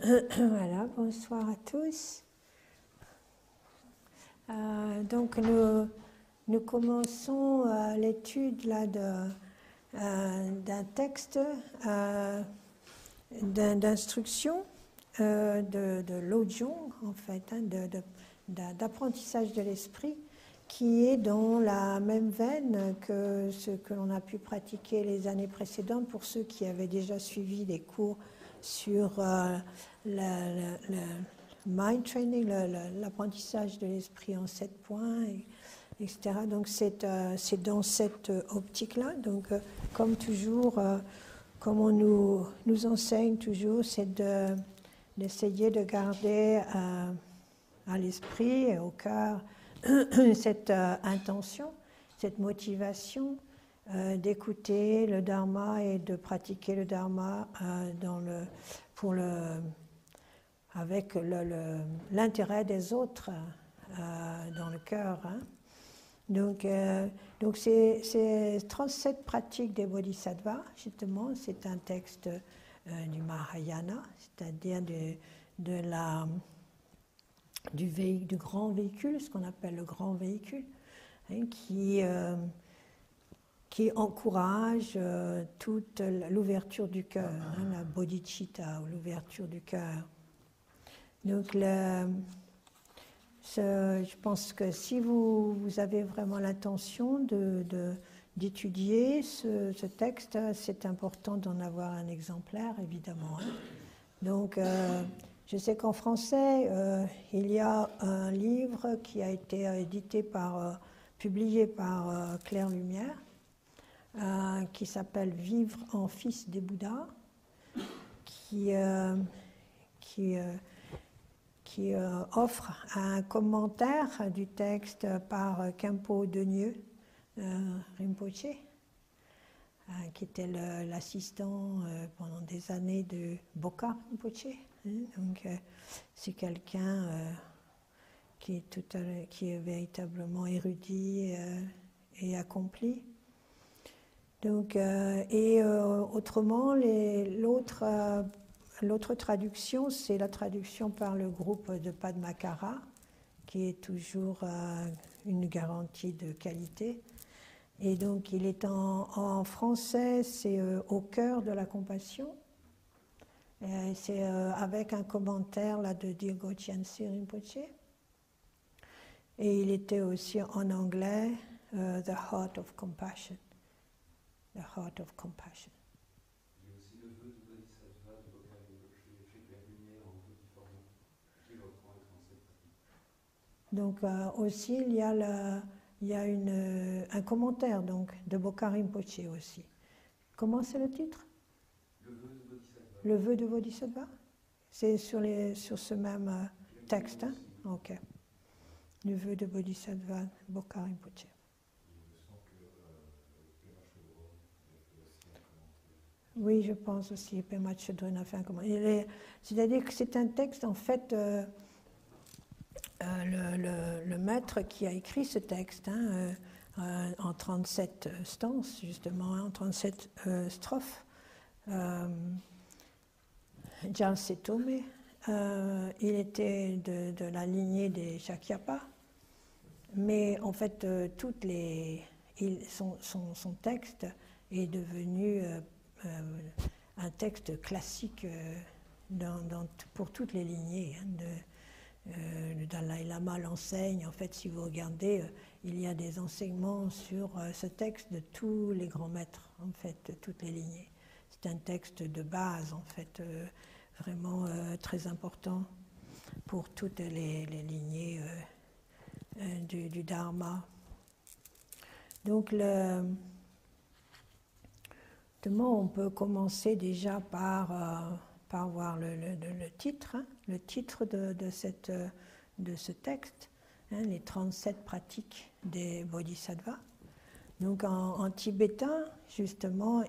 Voilà, bonsoir à tous. Donc nous commençons l'étude là d'un texte d'instruction de Lojong, en fait, d'apprentissage de l'esprit, qui est dans la même veine que ce que l'on a pu pratiquer les années précédentes pour ceux qui avaient déjà suivi les cours sur le mind training, l'apprentissage de l'esprit en 7 points, etc. Donc c'est dans cette optique-là. Donc comme toujours, comme on nous enseigne toujours, c'est d'essayer de garder à l'esprit et au cœur cette intention, cette motivation d'écouter le Dharma et de pratiquer le Dharma avec l'intérêt des autres dans le cœur. Hein. Donc c'est 37 pratiques des Bodhisattvas, justement, c'est un texte du Mahayana, c'est-à-dire du grand véhicule, ce qu'on appelle le grand véhicule, hein, qui encourage toute l'ouverture du cœur, hein, la bodhicitta, ou l'ouverture du cœur. Donc, je pense que si vous avez vraiment l'intention d'étudier ce texte, c'est important d'en avoir un exemplaire, évidemment. Hein. Donc, je sais qu'en français, il y a un livre qui a été publié par Claire Lumière, qui s'appelle « Vivre en fils des Bouddhas », qui offre un commentaire du texte par Khenpo Denieu Rinpoche, qui était l'assistant pendant des années de Bokar Rinpoche. Donc, c'est quelqu'un qui est véritablement érudit et accompli. Donc, autrement, l'autre traduction, c'est la traduction par le groupe de Padmakara, qui est toujours une garantie de qualité. Et donc, il est en français, c'est Au cœur de la compassion. C'est avec un commentaire là, de Dirgo Chianse Rinpoche. Et il était aussi en anglais, The Heart of Compassion. The Heart of Compassion. Il y a aussi le vœu de Bodhisattva de Bokar Rinpoche, chez Claire Lumière en petit format, qui reprend les 37 pratiques. Donc aussi, il y a un commentaire donc, de Bokar Rinpoche aussi. Comment c'est le titre ? Le vœu de Bodhisattva. Le vœu de Bodhisattva ? C'est sur ce même texte, hein ? Ok. Le vœu de Bodhisattva, Bokar Rinpoche. Oui, je pense aussi, Pema Chodron a fait un commentaire. C'est-à-dire que c'est un texte, en fait, le maître qui a écrit ce texte, hein, en 37 stances, justement, en 37 strophes, Jalse Tome, il était de la lignée des Shakyapa, mais en fait, son texte est devenu un texte classique pour toutes les lignées. Hein, le Dalai Lama l'enseigne. En fait, si vous regardez, il y a des enseignements sur ce texte de tous les grands maîtres, en fait, de toutes les lignées. C'est un texte de base, en fait, vraiment très important pour toutes les lignées du Dharma. Donc, on peut commencer déjà par voir le titre, hein, le titre de ce texte, hein, les 37 pratiques des Bodhisattvas. Donc en tibétain, justement,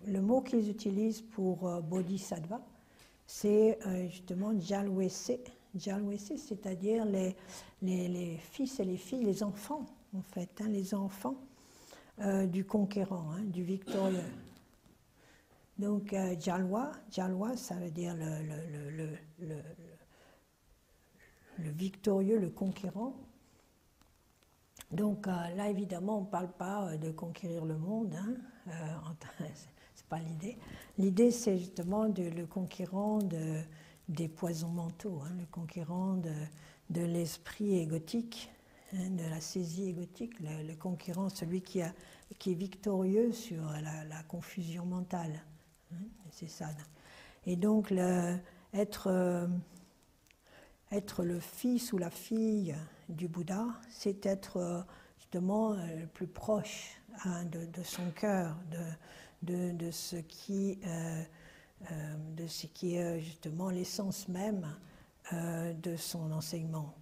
le mot qu'ils utilisent pour Bodhisattva, c'est justement Jalwese. Jalwese, c'est-à-dire les fils et les filles, les enfants, en fait, hein, les enfants du conquérant, hein, du victorieux. Donc Jalwa, ça veut dire le victorieux, le conquérant. Donc là, évidemment, on ne parle pas de conquérir le monde, hein, c'est pas l'idée. L'idée, c'est justement le conquérant des poisons mentaux, hein, le conquérant de l'esprit égotique, hein, de la saisie égotique, le conquérant, celui qui est victorieux sur la confusion mentale. Hein, c'est ça. Et donc, être le fils ou la fille du Bouddha, c'est être justement le plus proche, hein, de son cœur, de ce qui est justement l'essence même de son enseignement.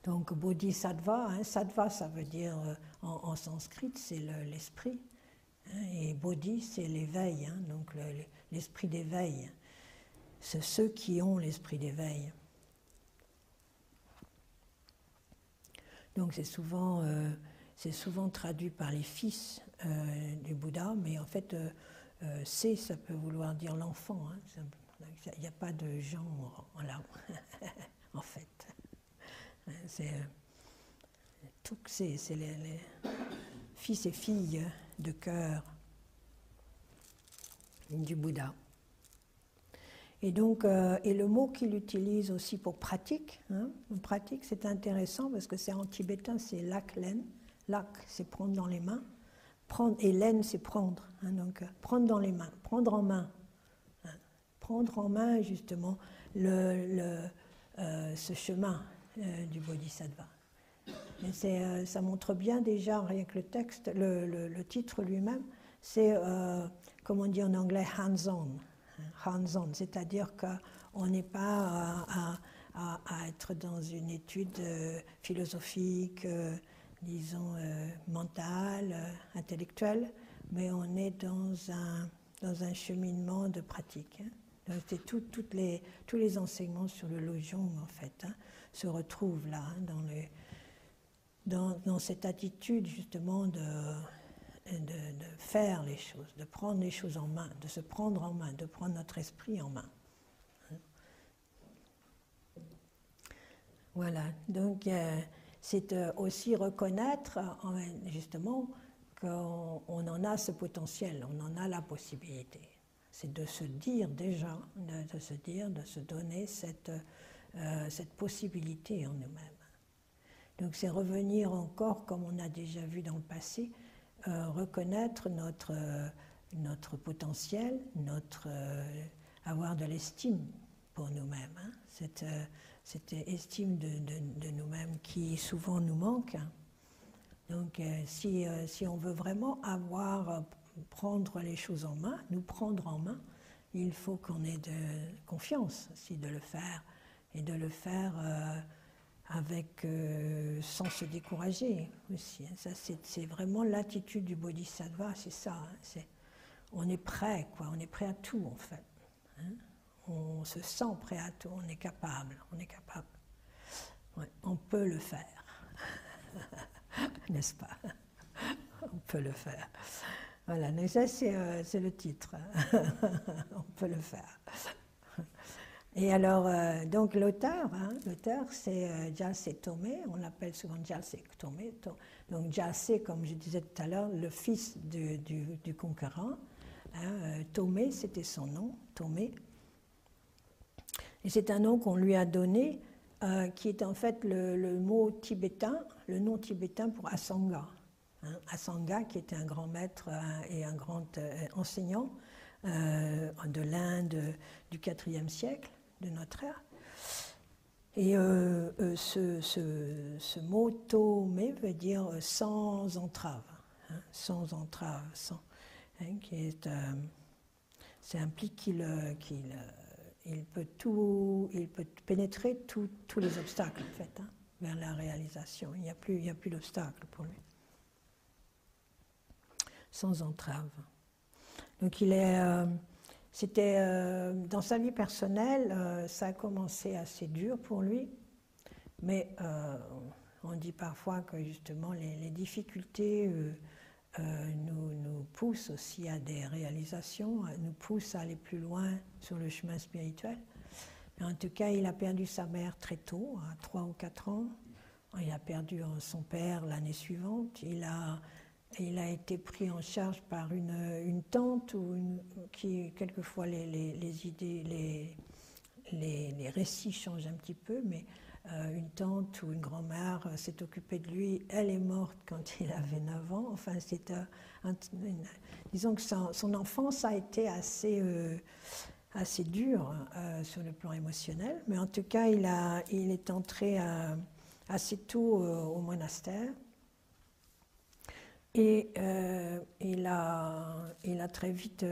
Donc bodhisattva, hein, sattva ça veut dire en sanskrit c'est l'esprit, hein, et bodhi c'est l'éveil, hein, donc l'esprit d'éveil. C'est ceux qui ont l'esprit d'éveil. Donc c'est souvent traduit par les fils du Bouddha, mais en fait, ça peut vouloir dire l'enfant. Hein. Il n'y a pas de genre là, en fait. C'est les fils et filles de cœur du Bouddha. Et donc, et le mot qu'il utilise aussi pour pratique, hein, pratique c'est intéressant parce que c'est en tibétain, c'est lak len. Lak, c'est prendre dans les mains. Et len, c'est prendre. Hein, donc, prendre dans les mains, prendre en main. Hein, prendre en main, justement, ce chemin du bodhisattva. Mais ça montre bien déjà, rien que le texte, le titre lui-même, c'est, comme on dit en anglais, hands-on. Hands-on, c'est-à-dire qu'on n'est pas à être dans une étude philosophique, disons, mentale, intellectuelle, mais on est dans un cheminement de pratique. Hein. Donc c'est tous les enseignements sur le Lojong, en fait, hein, se retrouvent là, hein, dans cette attitude, justement, de faire les choses, de prendre les choses en main, de se prendre en main, de prendre notre esprit en main. Voilà, donc c'est aussi reconnaître justement qu'on en a ce potentiel, on en a la possibilité. C'est de se dire déjà, de se donner cette possibilité en nous-mêmes. Donc c'est revenir encore, comme on a déjà vu dans le passé, reconnaître notre potentiel, avoir de l'estime pour nous-mêmes, hein, cette estime de nous-mêmes qui souvent nous manque. Hein. Donc si on veut vraiment prendre les choses en main, nous prendre en main, il faut qu'on ait de confiance aussi de le faire, et de le faire sans se décourager aussi. Ça, c'est vraiment l'attitude du bodhisattva, c'est ça. Hein, on est prêt, quoi. On est prêt à tout, en fait. Hein, on se sent prêt à tout, on est capable. Ouais, on peut le faire. N'est-ce pas? On peut le faire. Voilà, donc ça, c'est le titre. On peut le faire. Et alors, donc l'auteur, c'est Jalse Tomé, on l'appelle souvent Jalse Tomé. Donc Jalse, comme je disais tout à l'heure, le fils du conquérant. Hein, Tomé, c'était son nom, Tomé. Et c'est un nom qu'on lui a donné, qui est en fait le mot tibétain, le nom tibétain pour Asanga. Hein, Asanga, qui était un grand maître et un grand enseignant de l'Inde du IVe siècle de notre ère. Et ce mot tomé veut dire sans entrave, hein, sans entrave, hein, ça implique qu'il peut pénétrer tous les obstacles en fait, hein, vers la réalisation. Il n'y a plus d'obstacles pour lui. Sans entrave. Donc c'était dans sa vie personnelle, ça a commencé assez dur pour lui, mais on dit parfois que justement les difficultés nous pousse aussi à des réalisations, nous pousse à aller plus loin sur le chemin spirituel. Mais en tout cas, il a perdu sa mère très tôt, à 3 ou 4 ans. Il a perdu son père l'année suivante. Il a été pris en charge par une tante qui, quelquefois, les idées, les récits changent un petit peu, mais une tante ou une grand-mère s'est occupée de lui. Elle est morte quand il avait 9 ans. Enfin, disons que son enfance a été assez dure sur le plan émotionnel, mais en tout cas, il est entré assez tôt au monastère. Et il a très vite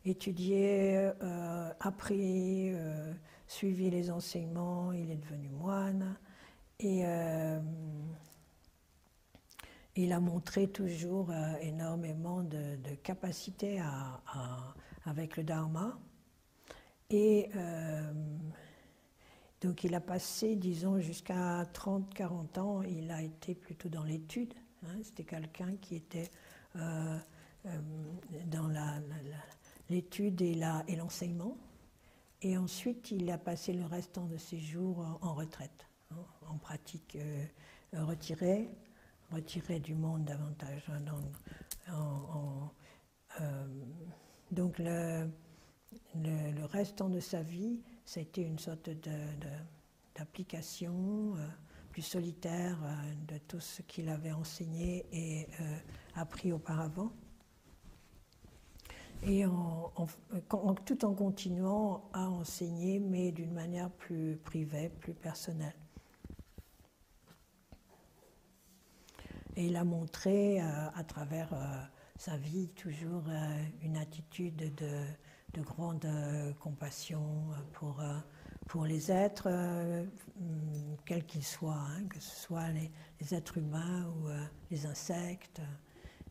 étudié, appris, suivi les enseignements, il est devenu moine. Et il a montré toujours énormément de capacité avec le Dharma. Et donc il a passé, disons, jusqu'à 30-40 ans, il a été plutôt dans l'étude. C'était quelqu'un qui était dans l'étude et l'enseignement. Et ensuite, il a passé le restant de ses jours en retraite, en pratique retirée du monde davantage. Donc le restant de sa vie, ça a été une sorte d'application plus solitaire de tout ce qu'il avait enseigné et appris auparavant. Et tout en continuant à enseigner, mais d'une manière plus privée, plus personnelle. Et il a montré à travers sa vie toujours une attitude de grande compassion pour les êtres, quels qu'ils soient, que ce soit les êtres humains ou les insectes.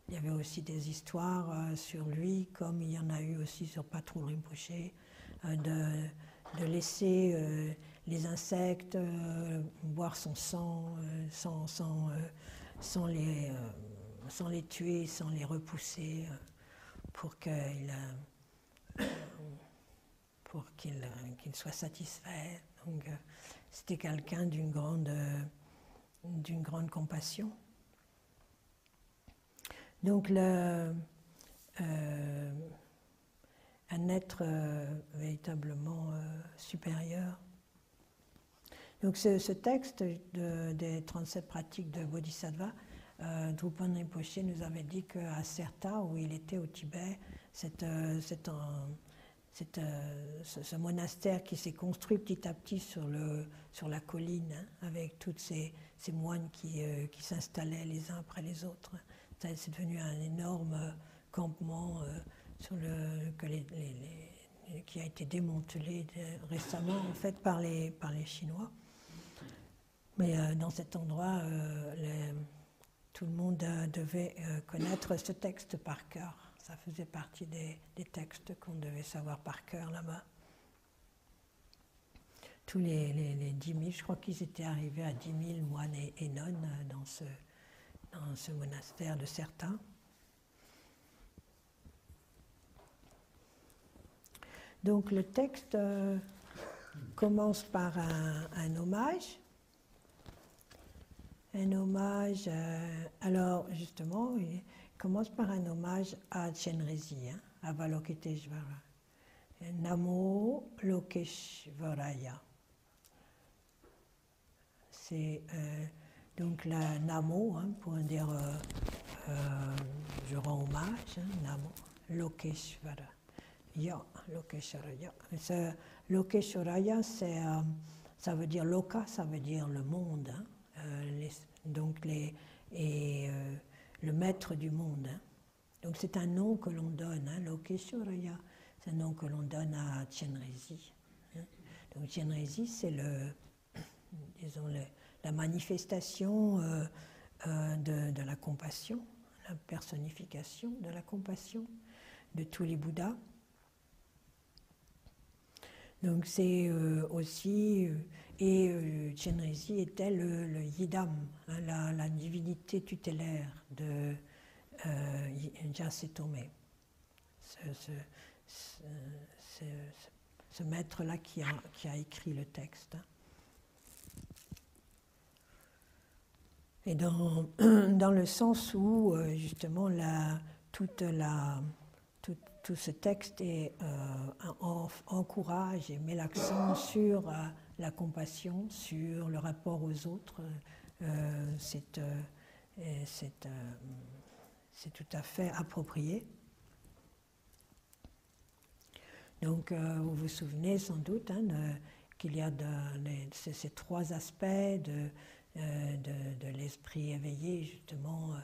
Il y avait aussi des histoires sur lui, comme il y en a eu aussi sur Patrul Rinpoche, de laisser les insectes boire son sang sans les tuer, sans les repousser, pour qu'il soit satisfait. Donc, c'était quelqu'un d'une grande compassion. Donc, un être véritablement supérieur. Donc, ce texte des 37 pratiques de Bodhisattva, Drupal Rinpoche nous avait dit qu'à Serta, où il était au Tibet, ce monastère qui s'est construit petit à petit sur la colline, avec tous ces moines qui s'installaient les uns après les autres. C'est devenu un énorme campement qui a été démantelé récemment en fait par les Chinois. Mais dans cet endroit, tout le monde devait connaître ce texte par cœur. Ça faisait partie des textes qu'on devait savoir par cœur là-bas. Tous les 10 000, je crois qu'ils étaient arrivés à 10 000 moines et nonnes dans ce monastère de Serta. Donc le texte commence par un hommage. Un hommage, alors justement, il commence par un hommage à Chenrezig, à Avalokiteshvara. Namo Lokeshvaraya. C'est donc la Namo, pour dire je rends hommage, Namo Lokeshvara. Ya, Lokeshvaraya. Lokeshvaraya, ça veut dire Loka, ça veut dire le monde. Donc le maître du monde. Donc c'est un nom que l'on donne, Lokeshvaraya, c'est un nom que l'on donne à Chenrezig. Donc Chenrezig, c'est la manifestation de la compassion, la personnification de la compassion de tous les Bouddhas. Donc c'est aussi... Et Chenrezig était le Yidam, la divinité tutélaire de Jasetome, ce maître-là qui a écrit le texte. Et dans le sens où, justement, tout ce texte encourage et met l'accent sur la compassion, sur le rapport aux autres, c'est tout à fait approprié. Donc, vous vous souvenez sans doute qu'il y a ces trois aspects de l'esprit éveillé, justement.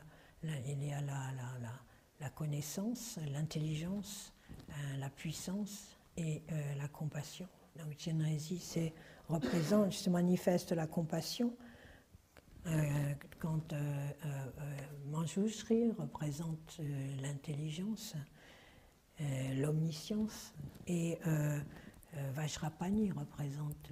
Il y a la connaissance, l'intelligence, la puissance et la compassion. Donc, Chenrezig se manifeste la compassion quand Manjushri représente l'intelligence, l'omniscience, et Vajrapani représente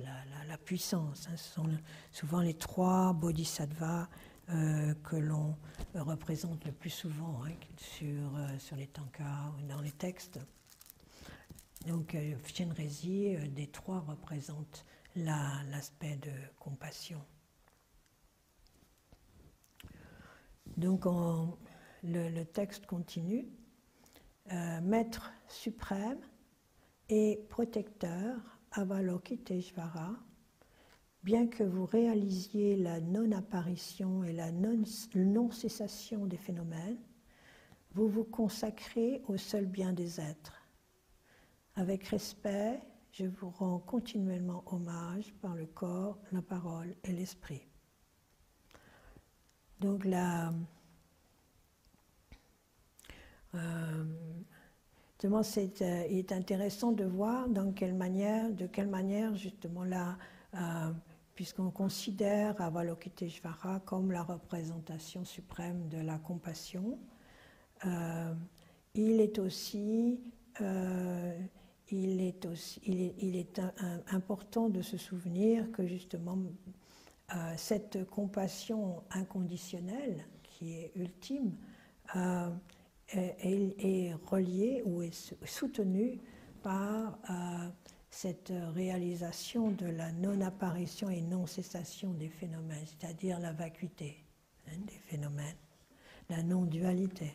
la puissance. Ce sont souvent les trois bodhisattvas que l'on représente le plus souvent sur les tankas ou dans les textes. Donc Chenrezig, des trois, représente l'aspect de compassion. Donc le texte continue. Maître suprême et protecteur Avalokiteshvara, bien que vous réalisiez la non-apparition et la non-cessation des phénomènes, vous vous consacrez au seul bien des êtres. Avec respect, je vous rends continuellement hommage par le corps, la parole et l'esprit. Donc justement, il est intéressant de voir de quelle manière justement puisqu'on considère Avalokiteshvara comme la représentation suprême de la compassion, il est important de se souvenir que justement cette compassion inconditionnelle qui est ultime est reliée ou est soutenue par cette réalisation de la non-apparition et non-cessation des phénomènes, c'est-à-dire la vacuité des phénomènes, la non-dualité.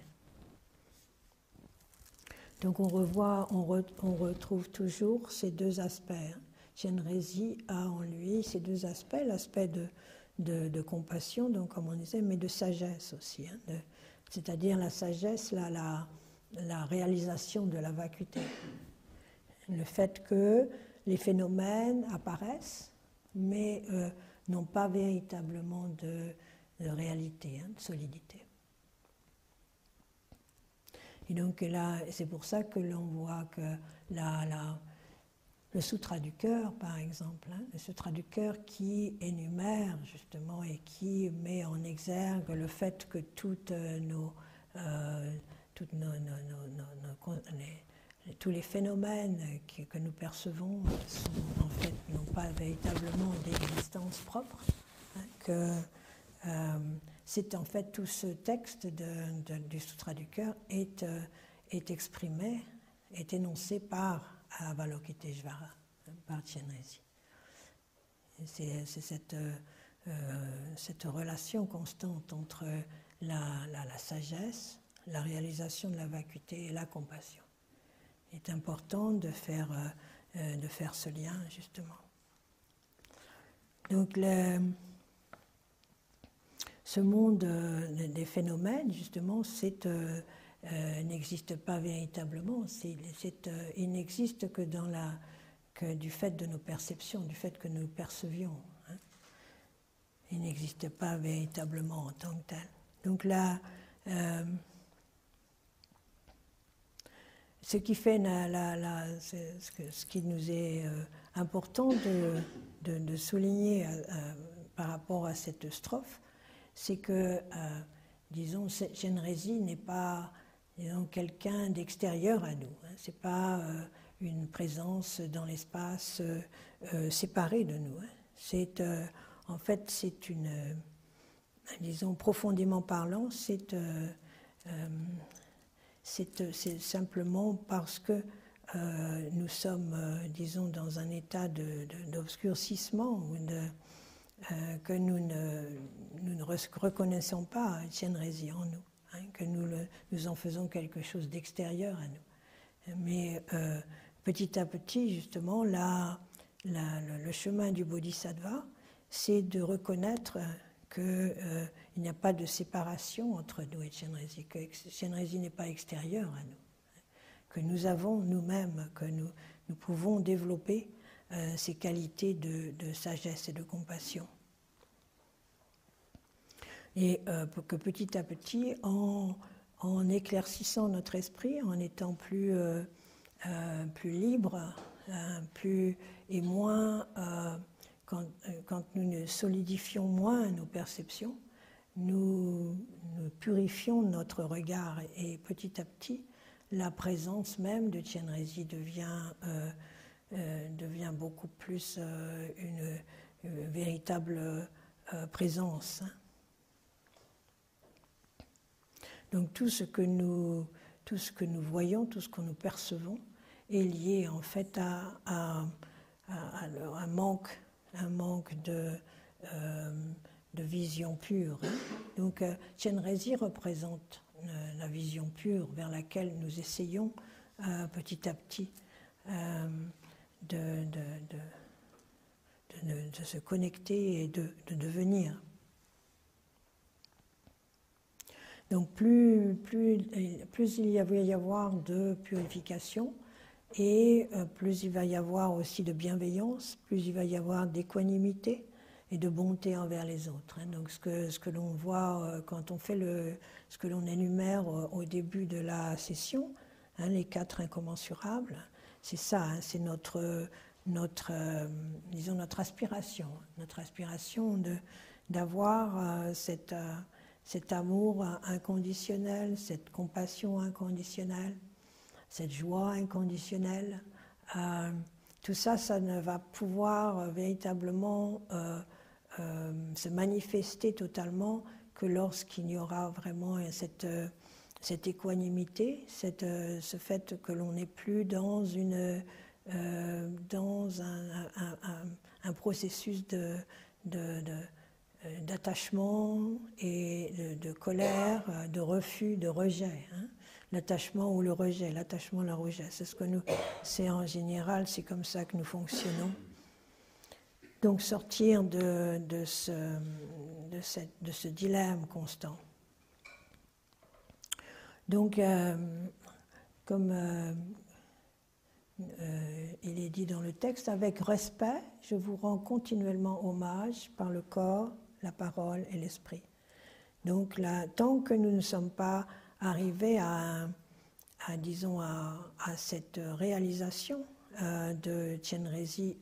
Donc on retrouve toujours ces deux aspects. Chenrezig a en lui ces deux aspects, l'aspect de compassion, donc comme on disait, mais de sagesse aussi, c'est-à-dire la sagesse, la réalisation de la vacuité. Le fait que les phénomènes apparaissent, mais n'ont pas véritablement de réalité, de solidité. Et donc là, c'est pour ça que l'on voit que le Sutra du cœur, par exemple, le Sutra du cœur qui énumère justement et qui met en exergue le fait que tous les phénomènes que nous percevons en fait, n'ont pas véritablement d'existence propre, c'est en fait tout ce texte du Sutra du cœur est exprimé, est énoncé par Avalokiteshvara, par Chenrezig. C'est cette relation constante entre la sagesse, la réalisation de la vacuité et la compassion. Il est important de faire ce lien, justement. Donc, ce monde des phénomènes, justement, n'existe pas véritablement. Il n'existe que du fait de nos perceptions, du fait que nous percevions. Il n'existe pas véritablement en tant que tel. Donc là, ce qui fait ce qui nous est important de souligner par rapport à cette strophe, c'est que, disons, Chenrezig n'est pas, disons, quelqu'un d'extérieur à nous. Ce n'est pas une présence dans l'espace séparée de nous. En fait, c'est disons, profondément parlant, c'est c'est simplement parce que nous sommes, disons, dans un état d'obscurcissement, que nous ne reconnaissons pas Chenrezig en nous, hein, que nous en faisons quelque chose d'extérieur à nous. Mais petit à petit, justement, le chemin du bodhisattva, c'est de reconnaître qu'il n'y a pas de séparation entre nous et Chenrezig, que Chenrezig n'est pas extérieur à nous, que nous avons nous-mêmes, que nous pouvons développer ces qualités de sagesse et de compassion. Et que petit à petit, en éclaircissant notre esprit, en étant plus libre, et moins, quand nous solidifions moins nos perceptions, nous purifions notre regard, et petit à petit, la présence même de Chenrezig devient beaucoup plus une véritable présence. Donc tout ce que nous voyons, tout ce que nous percevons est lié en fait à un manque de vision pure. Donc Chenrezig représente la vision pure vers laquelle nous essayons petit à petit de se connecter et de devenir. Donc plus il va y avoir de purification, et plus il va y avoir aussi de bienveillance, plus il va y avoir d'équanimité et de bonté envers les autres. Donc ce que l'on voit quand on fait ce que l'on énumère au début de la session, les 4 incommensurables, c'est ça, c'est notre aspiration d'avoir cet amour inconditionnel, cette compassion inconditionnelle, cette joie inconditionnelle. Tout ça, ça ne va pouvoir véritablement se manifester totalement que lorsqu'il y aura vraiment cette équanimité, ce fait que l'on n'est plus dans un processus d'attachement et de colère, de refus, de rejet. L'attachement ou le rejet, l'attachement ou le rejet, c'est en général, c'est comme ça que nous fonctionnons. Donc sortir de ce dilemme constant. Donc, comme il est dit dans le texte, avec respect, je vous rends continuellement hommage par le corps, la parole et l'esprit. Donc là, tant que nous ne sommes pas arrivés à cette réalisation de Chenrezig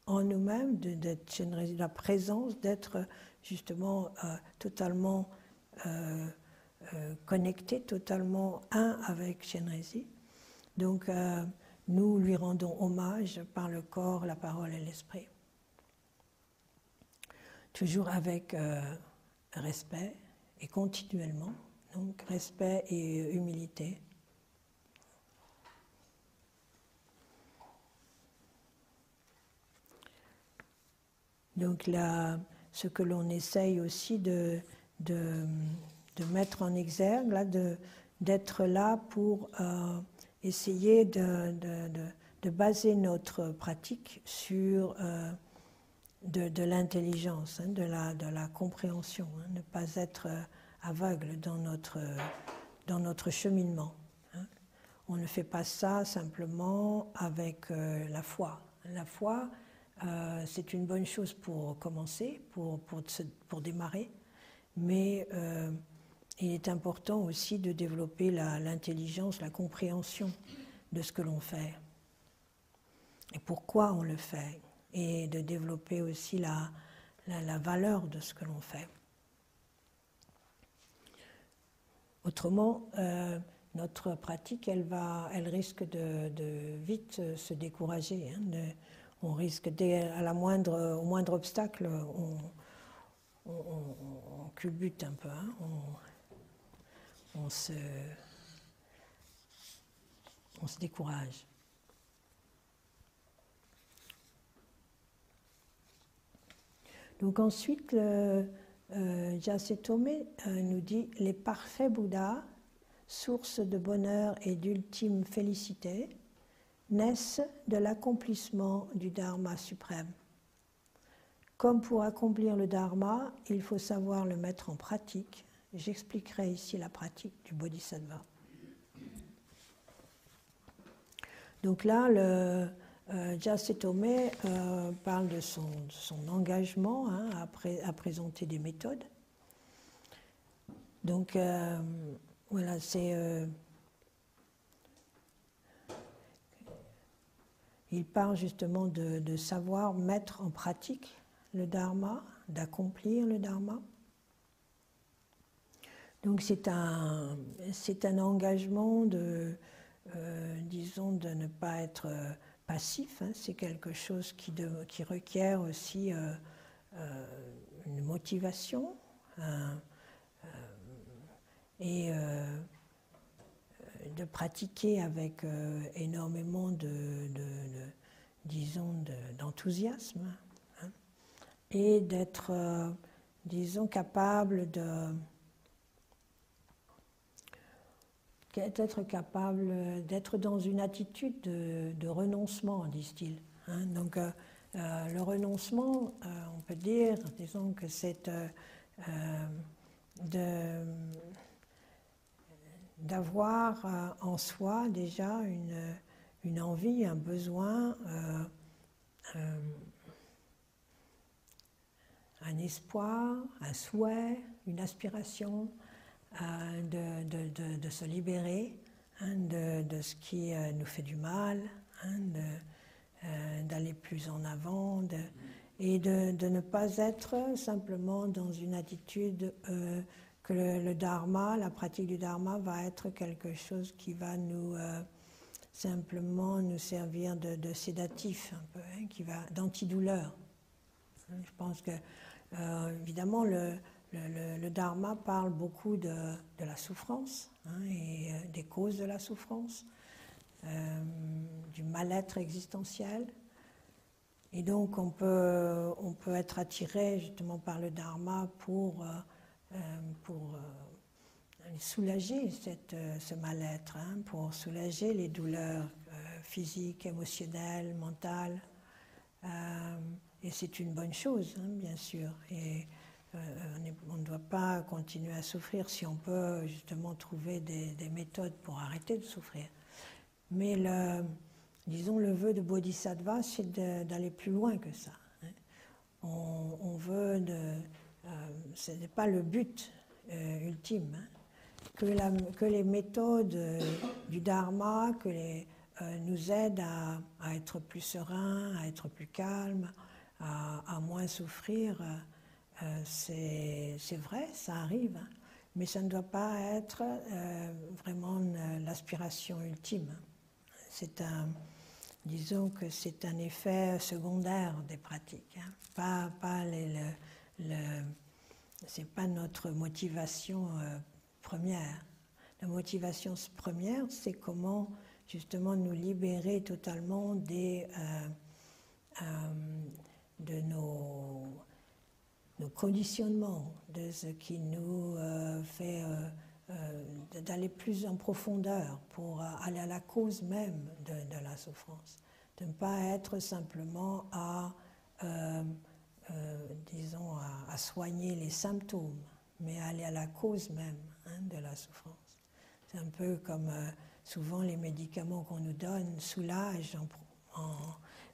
en nous-mêmes, de Chenrezig, la présence, d'être justement totalement connecté, totalement un avec Chenrezig. Donc nous lui rendons hommage par le corps, la parole et l'esprit. Toujours avec respect et continuellement, donc respect et humilité. Donc là, ce que l'on essaye aussi de mettre en exergue, là, d'être là pour essayer de baser notre pratique sur de l'intelligence, de la compréhension, ne pas être aveugle dans notre cheminement. On ne fait pas ça simplement avec la foi. La foi, c'est une bonne chose pour commencer, pour démarrer, mais il est important aussi de développer l'intelligence, la compréhension de ce que l'on fait et pourquoi on le fait, et de développer aussi la valeur de ce que l'on fait. Autrement, notre pratique, elle risque de vite se décourager. On risque, au moindre obstacle, on culbute un peu. on se décourage. Donc ensuite, Gyaltsen Tome nous dit « Les parfaits Bouddhas, source de bonheur et d'ultime félicité, naissent de l'accomplissement du Dharma suprême. Comme pour accomplir le Dharma, il faut savoir le mettre en pratique. J'expliquerai ici la pratique du Bodhisattva. » Donc là, Gyaltsen Tome parle de son engagement à présenter des méthodes. Donc voilà, il parle justement de savoir mettre en pratique le Dharma, d'accomplir le Dharma. Donc c'est un engagement disons, de ne pas être passif, c'est quelque chose qui requiert aussi une motivation et de pratiquer avec énormément d'enthousiasme et d'être, disons, capable d'être dans une attitude de renoncement, disent-ils. Donc, le renoncement, on peut dire, disons que c'est d'avoir en soi déjà une envie, un besoin, un espoir, un souhait, une aspiration, de se libérer de ce qui nous fait du mal, d'aller plus en avant, et de ne pas être simplement dans une attitude que le Dharma, la pratique du Dharma va être quelque chose qui va simplement nous servir de sédatif, un peu, d'antidouleur. Je pense que, évidemment, le Dharma parle beaucoup de la souffrance et des causes de la souffrance, du mal-être existentiel. Et donc on peut être attiré justement par le Dharma pour soulager ce mal-être, pour soulager les douleurs physiques, émotionnelles, mentales. Et c'est une bonne chose, bien sûr. Et on ne doit pas continuer à souffrir si on peut justement trouver des méthodes pour arrêter de souffrir. Mais disons, le vœu de Bodhisattva, c'est d'aller plus loin que ça. On veut ce n'est pas le but ultime, que les méthodes du Dharma nous aident à être plus serein, à être plus calme, à moins souffrir. C'est vrai, ça arrive, mais ça ne doit pas être vraiment l'aspiration ultime. Disons que c'est un effet secondaire des pratiques, c'est pas notre motivation première. La motivation première, c'est comment justement nous libérer totalement de nos conditionnements, de ce qui nous fait d'aller plus en profondeur pour aller à la cause même de la souffrance. De ne pas être simplement disons, à soigner les symptômes, mais aller à la cause même de la souffrance. C'est un peu comme souvent les médicaments qu'on nous donne soulagent,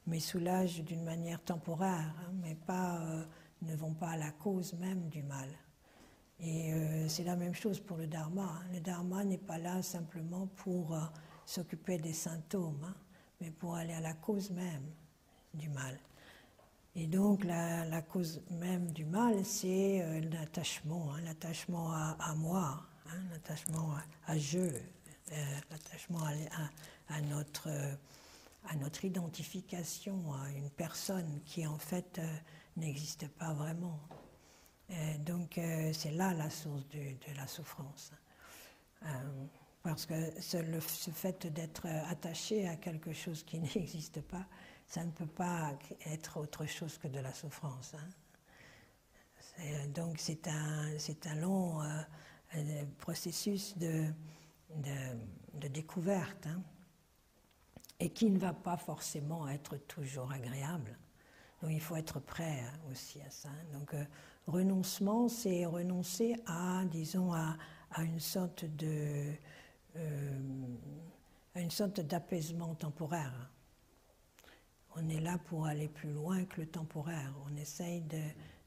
mais soulagent d'une manière temporaire, mais ne vont pas à la cause même du mal. Et c'est la même chose pour le Dharma. Le Dharma n'est pas là simplement pour s'occuper des symptômes, mais pour aller à la cause même du mal. Et donc la cause même du mal, c'est l'attachement, l'attachement à moi, l'attachement à je, l'attachement à notre identification à une personne qui en fait n'existe pas vraiment. Donc c'est là la source de la souffrance. Parce que ce fait d'être attaché à quelque chose qui n'existe pas, ça ne peut pas être autre chose que de la souffrance. Hein. Donc c'est un long processus de découverte, hein, et qui ne va pas forcément être toujours agréable. Donc il faut être prêt, hein, aussi à ça. Donc renoncement, c'est renoncer à, disons, à une sorte d'apaisement temporaire. On est là pour aller plus loin que le temporaire. On essaye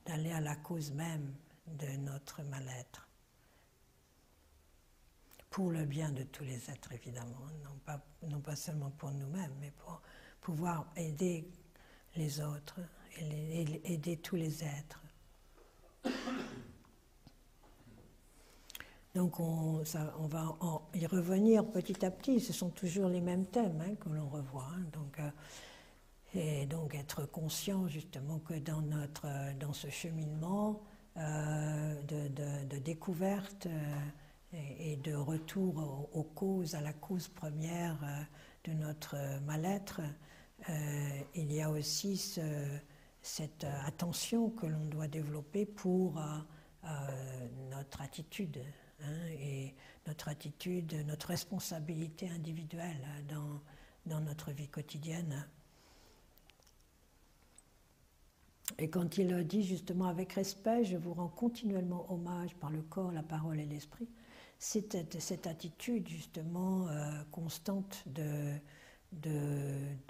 d'aller à la cause même de notre mal-être. Pour le bien de tous les êtres, évidemment. Non pas seulement pour nous-mêmes, mais pour pouvoir aider les autres et aider tous les êtres. Donc on va y revenir petit à petit. Ce sont toujours les mêmes thèmes, hein, que l'on revoit. Hein. Et donc être conscient justement que dans ce cheminement de découverte et de retour aux causes, à la cause première de notre mal-être, il y a aussi cette attention que l'on doit développer pour notre attitude, hein, et notre attitude, notre responsabilité individuelle dans notre vie quotidienne. Et quand il dit justement avec respect, je vous rends continuellement hommage par le corps, la parole et l'esprit, c'est cette attitude justement constante de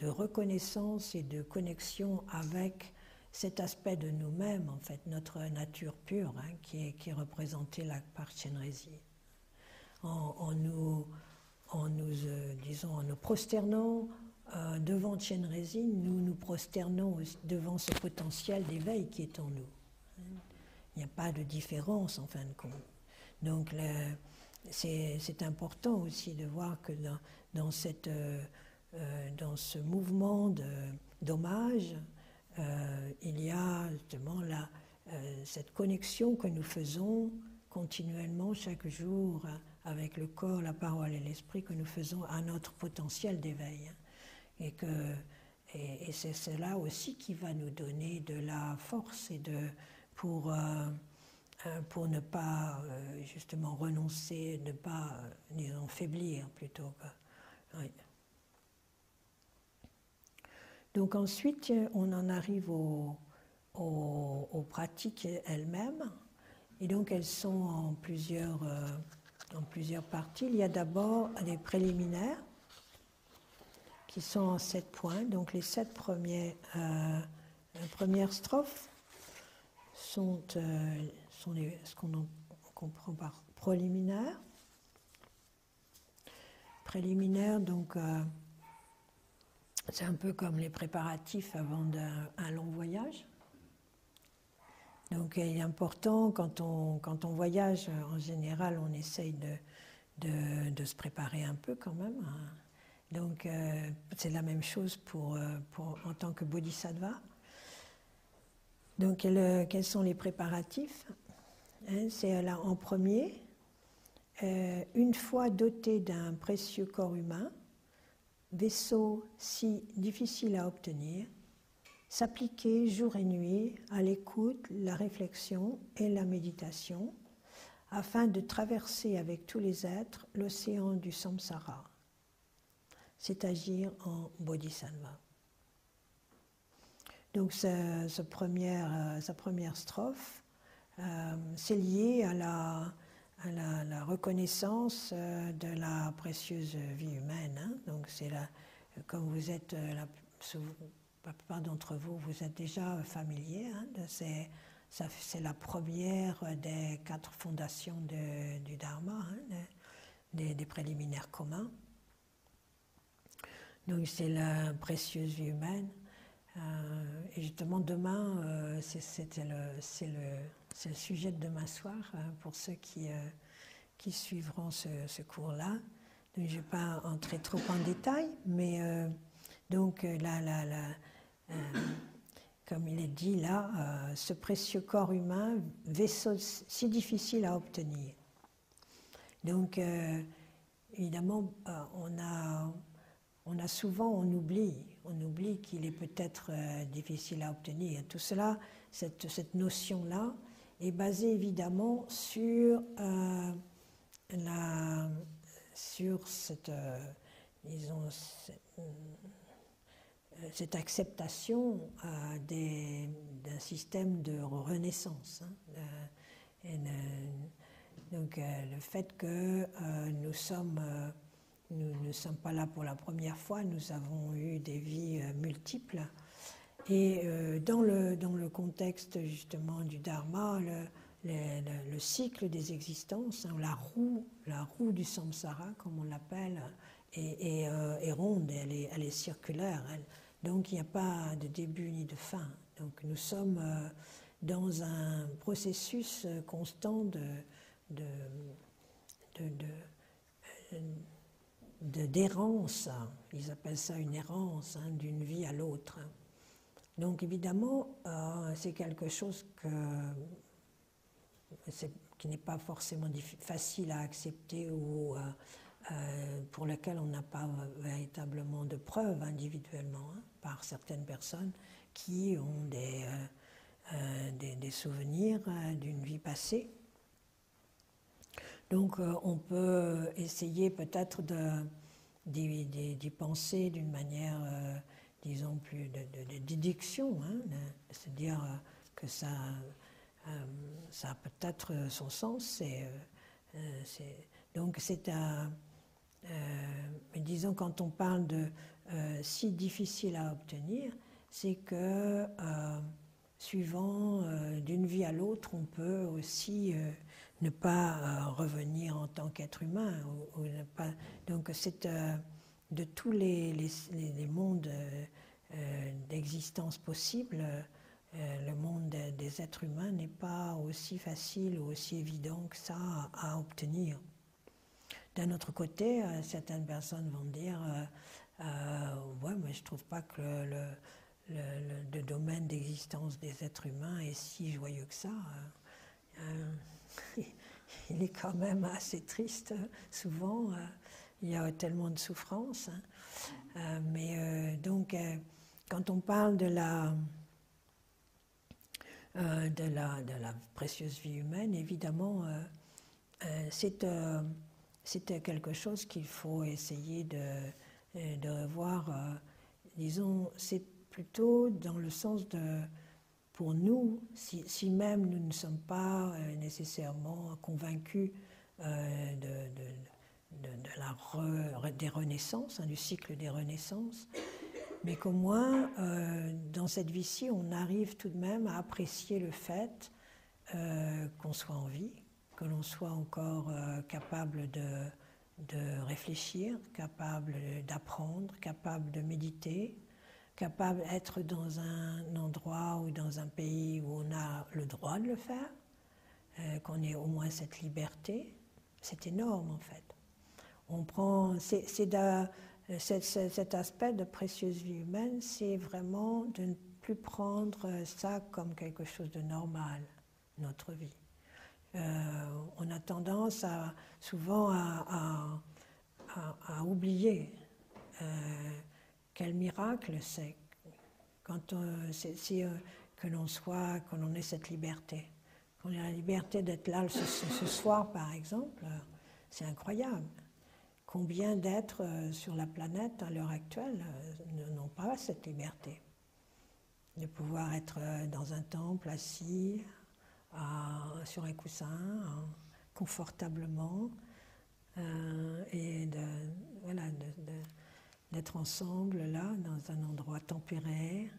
reconnaissance et de connexion avec cet aspect de nous-mêmes, en fait, notre nature pure, hein, qui est représentée là par Chenrezig. En nous prosternant devant Chenrezig, nous prosternons devant ce potentiel d'éveil qui est en nous. Il n'y a pas de différence en fin de compte. Donc c'est important aussi de voir que dans ce mouvement d'hommage, il y a justement cette connexion que nous faisons continuellement chaque jour avec le corps, la parole et l'esprit, que nous faisons à notre potentiel d'éveil. Et c'est cela aussi qui va nous donner de la force pour ne pas justement renoncer, ne pas, disons, faiblir plutôt que... Oui. Donc ensuite, on en arrive aux pratiques elles-mêmes. Et donc elles sont en plusieurs parties. Il y a d'abord des préliminaires qui sont en 7 points. Donc les 7 premières strophes sont ce qu'on comprend par préliminaires. Préliminaires, donc c'est un peu comme les préparatifs avant un long voyage. Donc il est important, quand on voyage, en général, on essaye de se préparer un peu quand même. Hein. Donc c'est la même chose en tant que bodhisattva. Donc quels sont les préparatifs, hein? C'est là en premier, une fois doté d'un précieux corps humain, vaisseau si difficile à obtenir, s'appliquer jour et nuit à l'écoute, la réflexion et la méditation, afin de traverser avec tous les êtres l'océan du samsara. C'est agir en bodhisattva. Donc sa première strophe, c'est lié à la reconnaissance de la précieuse vie humaine. Hein. Donc c'est comme vous êtes, la plupart d'entre vous, vous êtes déjà familiers, hein, c'est la première des 4 fondations du Dharma, hein, des préliminaires communs. Donc c'est la précieuse vie humaine. Et justement demain, c'est le sujet de demain soir, pour ceux qui suivront ce cours-là. Donc je ne vais pas entrer trop en détail, mais donc comme il est dit là, ce précieux corps humain, vaisseau si difficile à obtenir. Donc évidemment, on oublie qu'il est peut-être difficile à obtenir. Tout cela, cette notion-là, est basée évidemment sur cette acceptation d'un système de renaissance. Donc le fait que nous ne sommes pas là pour la première fois, nous avons eu des vies multiples. Et dans le contexte justement du Dharma, le cycle des existences, hein, la roue du samsara, comme on l'appelle, est ronde, elle est circulaire. Donc il n'y a pas de début ni de fin. Donc nous sommes dans un processus constant d'errance. Ils appellent ça une errance, hein, d'une vie à l'autre. Donc évidemment, c'est quelque chose qui n'est pas forcément facile à accepter ou pour lequel on n'a pas véritablement de preuves individuellement, hein, par certaines personnes qui ont des souvenirs d'une vie passée. Donc on peut essayer peut-être d'y penser d'une manière, disons, plus de déduction, hein, c'est-à-dire que ça a peut-être son sens. Donc c'est mais disons, quand on parle de si difficile à obtenir, c'est que suivant d'une vie à l'autre, on peut aussi ne pas revenir en tant qu'être humain. Ou ne pas, donc c'est de tous les mondes d'existence possibles, le monde des êtres humains n'est pas aussi facile ou aussi évident que ça à obtenir. D'un autre côté, certaines personnes vont dire ouais, mais je ne trouve pas que le domaine d'existence des êtres humains est si joyeux que ça. Il est quand même assez triste, souvent. Il y a tellement de souffrance. Hein. Donc, quand on parle de la précieuse vie humaine, évidemment, c'est quelque chose qu'il faut essayer de revoir. Disons, c'est plutôt dans le sens de, pour nous, si même nous ne sommes pas nécessairement convaincus des renaissances, hein, du cycle des renaissances, mais qu'au moins, dans cette vie-ci, on arrive tout de même à apprécier le fait qu'on soit en vie, que l'on soit encore capable de réfléchir, capable d'apprendre, capable de méditer, capable d'être dans un endroit ou dans un pays où on a le droit de le faire, qu'on ait au moins cette liberté. C'est énorme en fait. On prend, cet aspect de précieuse vie humaine, c'est vraiment de ne plus prendre ça comme quelque chose de normal, notre vie. On a tendance souvent à oublier quel miracle c'est que l'on ait cette liberté. Qu'on ait la liberté d'être là ce soir, par exemple, c'est incroyable. Combien d'êtres sur la planète à l'heure actuelle n'ont pas cette liberté de pouvoir être dans un temple assis sur un coussin confortablement et d'être ensemble là dans un endroit tempéré,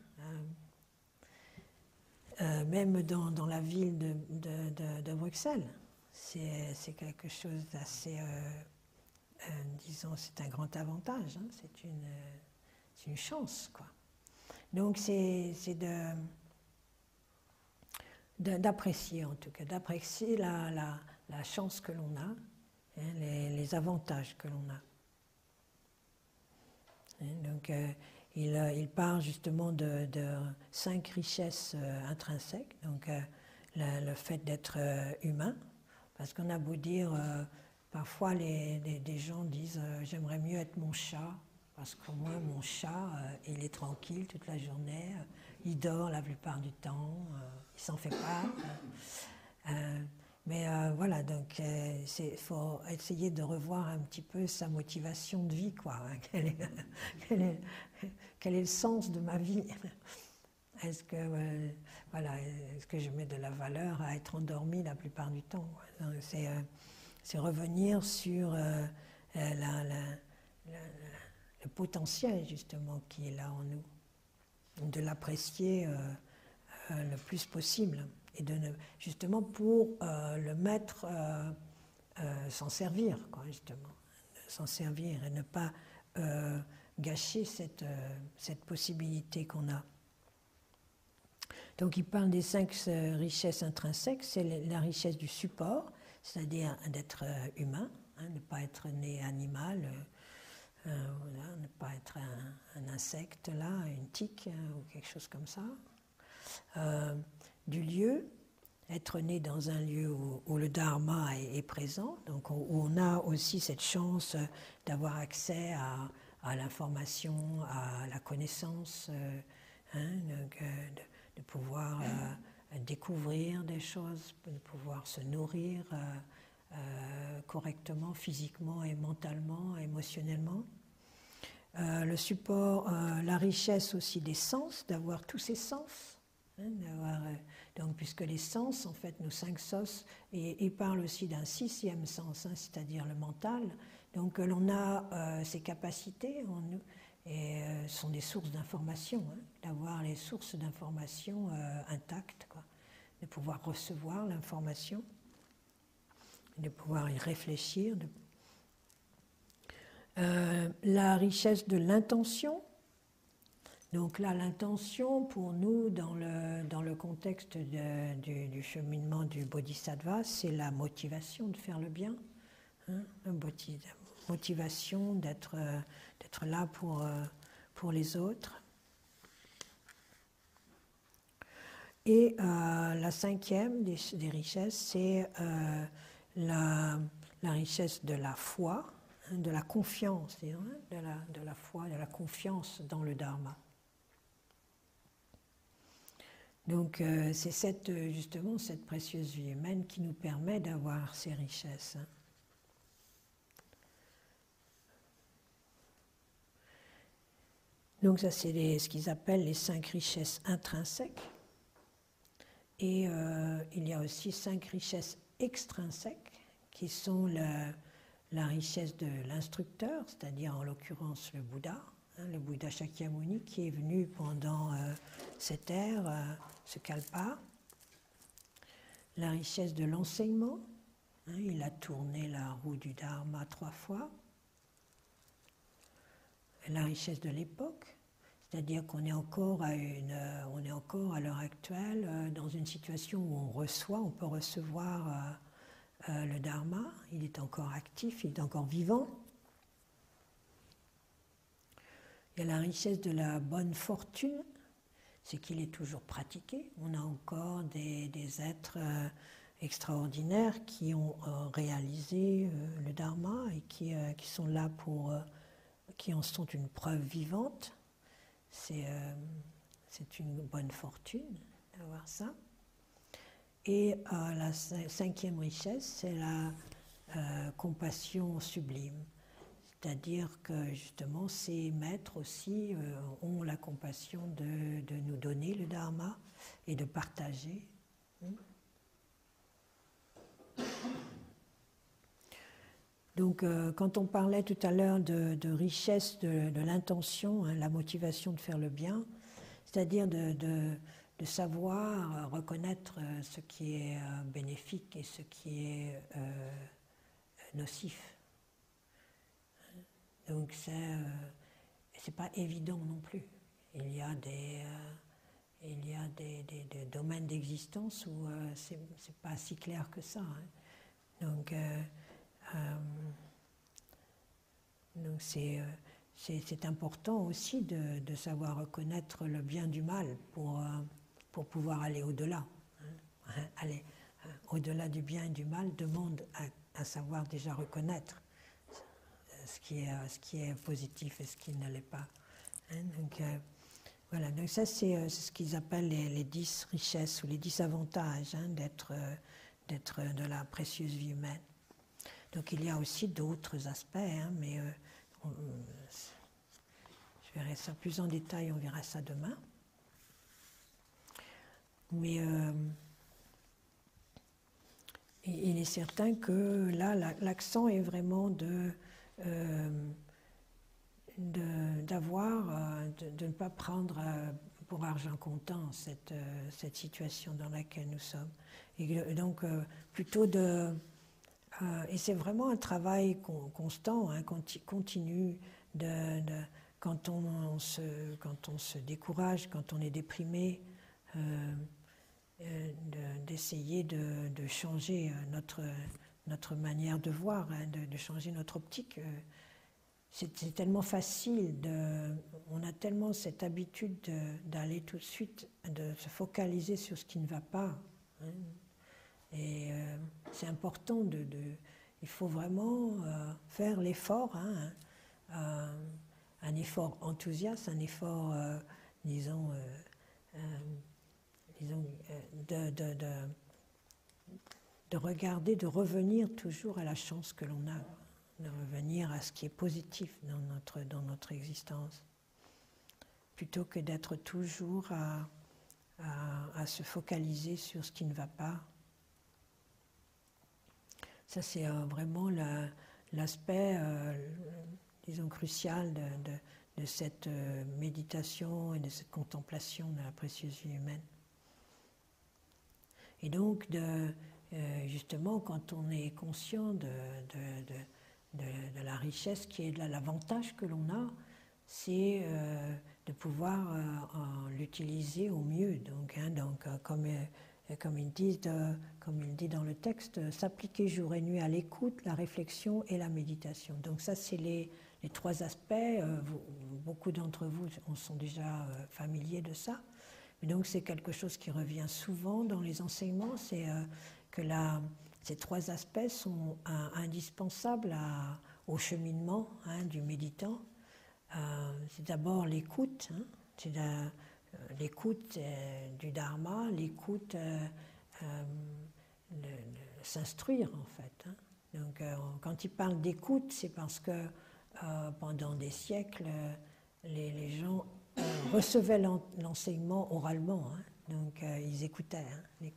même dans la ville de Bruxelles. C'est quelque chose d'assez disons, c'est un grand avantage, hein, c'est une chance, quoi. Donc c'est d'apprécier, en tout cas, d'apprécier la chance que l'on a, hein, les avantages que l'on a. Hein, donc il part justement de 5 richesses intrinsèques, donc le fait d'être humain, parce qu'on a beau dire parfois des gens disent j'aimerais mieux être mon chat, parce qu'au moins mon chat, il est tranquille toute la journée, il dort la plupart du temps, il s'en fait pas. Mais voilà, donc il faut essayer de revoir un petit peu sa motivation de vie, quoi. Quel est le sens de ma vie? Est-ce que, est-ce que je mets de la valeur à être endormi la plupart du temps? C'est revenir sur le potentiel, justement, qui est là en nous, de l'apprécier le plus possible, et justement pour le mettre, s'en servir, quoi, justement, s'en servir et ne pas gâcher cette possibilité qu'on a. Donc il parle des 5 richesses intrinsèques, c'est la richesse du support, c'est-à-dire d'être humain, ne pas être né animal, voilà, ne pas être un insecte, là, une tique ou quelque chose comme ça. Du lieu, être né dans un lieu où le dharma est présent, donc où on a aussi cette chance d'avoir accès à l'information, à la connaissance, de pouvoir découvrir des choses, de pouvoir se nourrir correctement, physiquement et mentalement, émotionnellement. Le support, la richesse aussi des sens, d'avoir tous ces sens. Donc, puisque les sens, en fait, nos 5 sens, et il parle aussi d'un 6e sens, c'est-à-dire le mental. Donc, l'on a ces capacités en nous, et sont des sources d'information, d'avoir les sources d'information intactes, quoi, de pouvoir recevoir l'information, de pouvoir y réfléchir. La richesse de l'intention. Donc là, l'intention, pour nous, dans le contexte du cheminement du bodhisattva, c'est la motivation de faire le bien, la motivation d'être là pour les autres. Et la 5e des richesses, c'est la richesse de la foi, de la confiance, de la foi, de la confiance dans le dharma. Donc c'est justement cette précieuse vie humaine qui nous permet d'avoir ces richesses. Donc ça c'est ce qu'ils appellent les 5 richesses intrinsèques. Et il y a aussi 5 richesses extrinsèques qui sont la richesse de l'instructeur, c'est-à-dire en l'occurrence le Bouddha, le Bouddha Shakyamuni qui est venu pendant cette ère, ce kalpa. La richesse de l'enseignement, il a tourné la roue du Dharma 3 fois. La richesse de l'époque, c'est-à-dire qu'on est encore à l'heure actuelle dans une situation où on peut recevoir le Dharma, il est encore actif, il est encore vivant. Il y a la richesse de la bonne fortune, c'est qu'il est toujours pratiqué. On a encore des êtres extraordinaires qui ont réalisé le Dharma et qui sont là qui en sont une preuve vivante. C'est une bonne fortune d'avoir ça. Et la 5e richesse, c'est la compassion sublime. C'est-à-dire que justement, ces maîtres aussi ont la compassion de nous donner le Dharma et de partager. Donc, quand on parlait tout à l'heure de richesse de l'intention, la motivation de faire le bien, c'est-à-dire de savoir reconnaître ce qui est bénéfique et ce qui est nocif. Donc c'est pas évident non plus. Il y a des domaines d'existence où c'est pas si clair que ça. Donc c'est important aussi de savoir reconnaître le bien du mal pour pouvoir aller au-delà. Aller au-delà du bien et du mal demande à savoir déjà reconnaître ce qui est positif et ce qui ne l'est pas. Donc, voilà, donc ça c'est ce qu'ils appellent les 10 richesses ou les 10 avantages d'être de la précieuse vie humaine. Donc il y a aussi d'autres aspects, mais je verrai ça plus en détail, on verra ça demain. Mais il est certain que là, l'accent est vraiment de ne pas prendre pour argent comptant cette situation dans laquelle nous sommes. Et donc, plutôt et c'est vraiment un travail constant, continu, quand on se décourage, quand on est déprimé, d'essayer de changer notre manière de voir, de changer notre optique. C'est tellement facile, on a tellement cette habitude d'aller tout de suite, de se focaliser sur ce qui ne va pas. Et c'est important, il faut vraiment faire l'effort, un effort enthousiaste, un effort, disons, de regarder, de revenir toujours à la chance que l'on a, de revenir à ce qui est positif dans notre existence, plutôt que d'être toujours à se focaliser sur ce qui ne va pas. Ça, c'est vraiment l'aspect, disons, crucial de cette méditation et de cette contemplation de la précieuse vie humaine. Et donc, justement, quand on est conscient de la richesse qui est de l'avantage que l'on a, c'est de pouvoir l'utiliser au mieux. Donc, comme il dit dans le texte, s'appliquer jour et nuit à l'écoute, la réflexion et la méditation. Donc ça, c'est les 3 aspects. Beaucoup d'entre vous en sont déjà familiers de ça. Mais donc c'est quelque chose qui revient souvent dans les enseignements, c'est que ces 3 aspects sont indispensables au cheminement du méditant. C'est d'abord l'écoute, c'est l'écoute du dharma, l'écoute, s'instruire en fait. Donc quand il parle d'écoute, c'est parce que pendant des siècles, les gens recevaient l'enseignement oralement, donc ils écoutaient, donc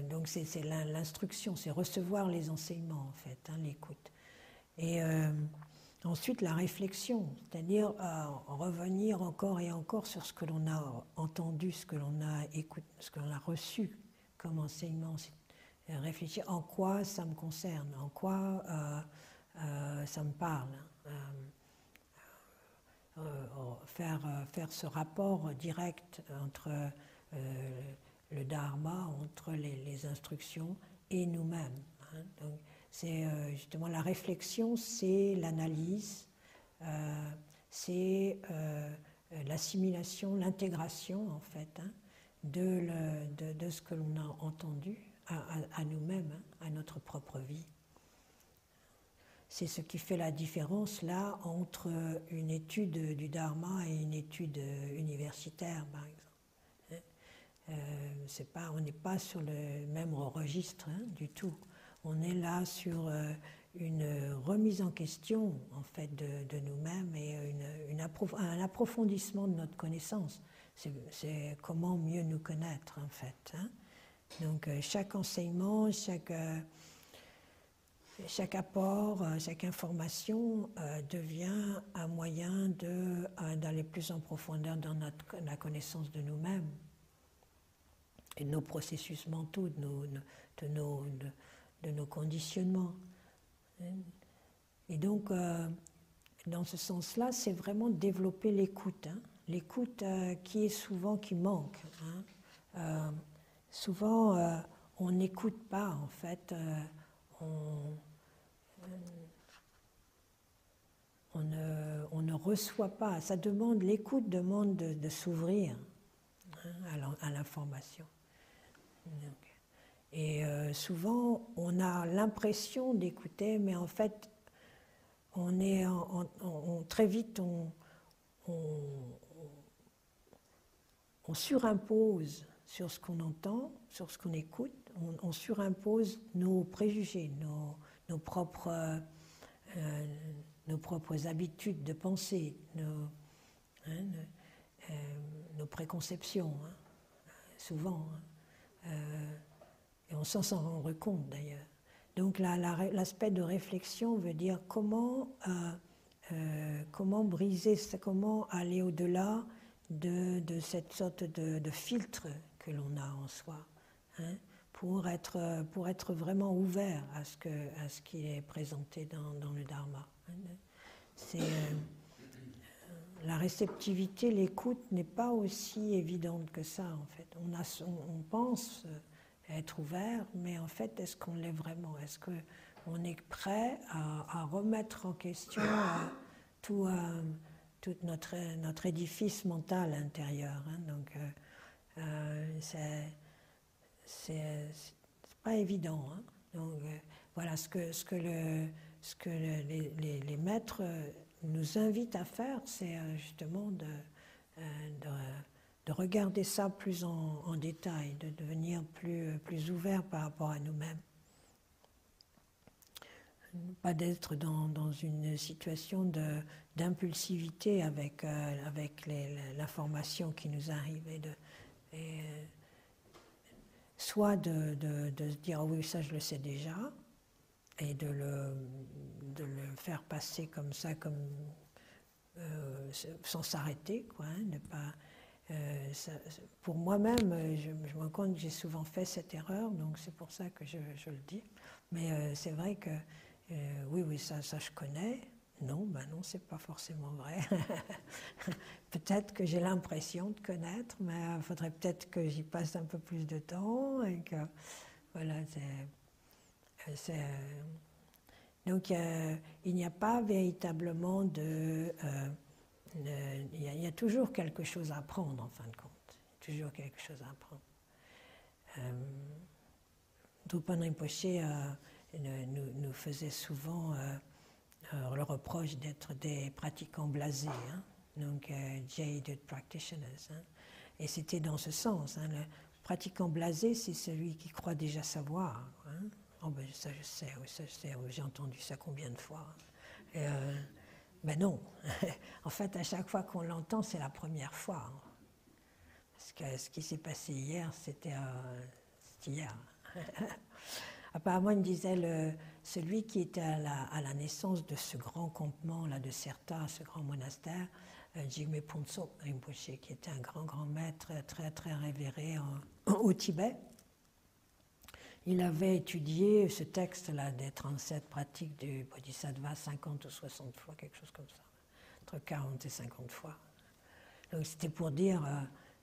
donc c'est l'instruction, c'est recevoir les enseignements en fait, l'écoute. Et ensuite la réflexion, c'est-à-dire revenir encore et encore sur ce que l'on a entendu, ce que l'on a écouté, ce que l'on a reçu comme enseignement. Réfléchir en quoi ça me concerne, en quoi ça me parle. Faire ce rapport direct entre le dharma, entre les instructions et nous-mêmes. Donc, c'est justement la réflexion, c'est l'analyse, c'est l'assimilation, l'intégration en fait, de ce que l'on a entendu à nous-mêmes, à notre propre vie. C'est ce qui fait la différence là entre une étude du dharma et une étude universitaire, par exemple. On n'est pas sur le même registre du tout. On est là sur une remise en question en fait de nous-mêmes et un approfondissement de notre connaissance. C'est comment mieux nous connaître en fait. Donc chaque enseignement, chaque apport, chaque information devient un moyen d'aller plus en profondeur dans la connaissance de nous-mêmes et de nos processus mentaux, de nos conditionnements. Et donc, dans ce sens-là, c'est vraiment développer l'écoute. L'écoute qui manque. Souvent, on n'écoute pas, en fait. On ne reçoit pas. L'écoute demande de s'ouvrir à l'information. Et souvent, on a l'impression d'écouter, mais en fait, on est très vite, on surimpose sur ce qu'on entend, sur ce qu'on écoute, on surimpose nos préjugés, nos propres habitudes de pensée, nos préconceptions, souvent. Et on s'en rend compte d'ailleurs. Donc l'aspect de réflexion veut dire comment briser, comment aller au-delà de cette sorte de filtre que l'on a en soi, pour être vraiment ouvert à ce qui est présenté dans le Dharma. La réceptivité, l'écoute n'est pas aussi évidente que ça en fait. On pense être ouvert, mais en fait, est-ce qu'on l'est vraiment? Est-ce qu'on est prêt à remettre en question tout notre édifice mental intérieur, Donc, c'est pas évident. Donc, voilà ce que les maîtres nous invitent à faire, c'est justement de regarder ça plus en détail, de devenir plus ouvert par rapport à nous-mêmes. Pas d'être dans une situation d'impulsivité avec l'information qui nous arrive, soit de se dire oh oui, ça je le sais déjà, et de le faire passer comme ça, sans s'arrêter, quoi, ne pas. Pour moi-même, je me rends compte que j'ai souvent fait cette erreur, donc c'est pour ça que je le dis. Mais c'est vrai que oui, ça je connais. Non, c'est pas forcément vrai. Peut-être que j'ai l'impression de connaître, mais il faudrait peut-être que j'y passe un peu plus de temps et que voilà, donc il n'y a pas véritablement il y a toujours quelque chose à apprendre en fin de compte. Toujours quelque chose à apprendre. Drupal Rinpoche nous faisait souvent le reproche d'être des pratiquants blasés, donc jaded practitioners. Et c'était dans ce sens. Le pratiquant blasé, c'est celui qui croit déjà savoir. Oh ben ça je sais, j'ai entendu ça combien de fois. Ben non, en fait à chaque fois qu'on l'entend, c'est la première fois. Parce que ce qui s'est passé hier, c'était hier. Apparemment, il me disait, celui qui était à la naissance de ce grand campement là, de Serta, ce grand monastère, Jigme Phuntsok Rinpoche, qui était un grand maître très, très révéré au Tibet. Il avait étudié ce texte-là des 37 pratiques du Bodhisattva 50 ou 60 fois, quelque chose comme ça, entre 40 et 50 fois. Donc c'était pour dire,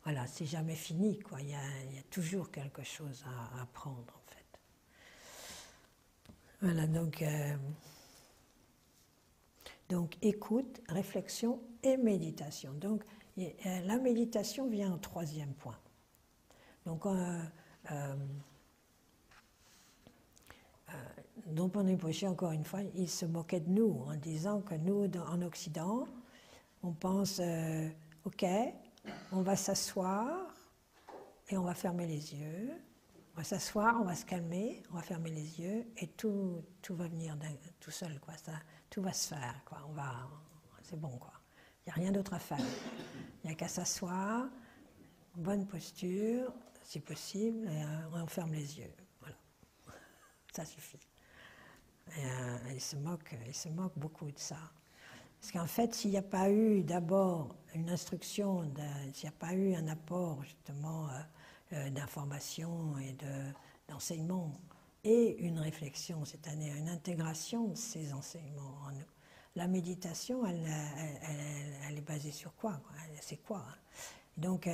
voilà, c'est jamais fini, quoi. Il y a toujours quelque chose à apprendre, en fait. Voilà, donc écoute, réflexion et méditation. Donc la méditation vient au troisième point. Donc Drupal Rinpoche, encore une fois, il se moquait de nous en disant que nous, en Occident, on pense, ok, on va s'asseoir et on va fermer les yeux. On va s'asseoir, on va se calmer, on va fermer les yeux et tout va venir tout seul, quoi. Tout va se faire, quoi. C'est bon, quoi. Il n'y a rien d'autre à faire. Il n'y a qu'à s'asseoir, bonne posture, si possible, et on ferme les yeux. Voilà. Ça suffit. Et, il se moque beaucoup de ça. Parce qu'en fait, s'il n'y a pas eu d'abord une instruction, s'il n'y a pas eu un apport justement d'information et d'enseignement et une réflexion, c'est-à-dire une intégration de ces enseignements en nous, la méditation, elle est basée sur quoi, c'est quoi, Donc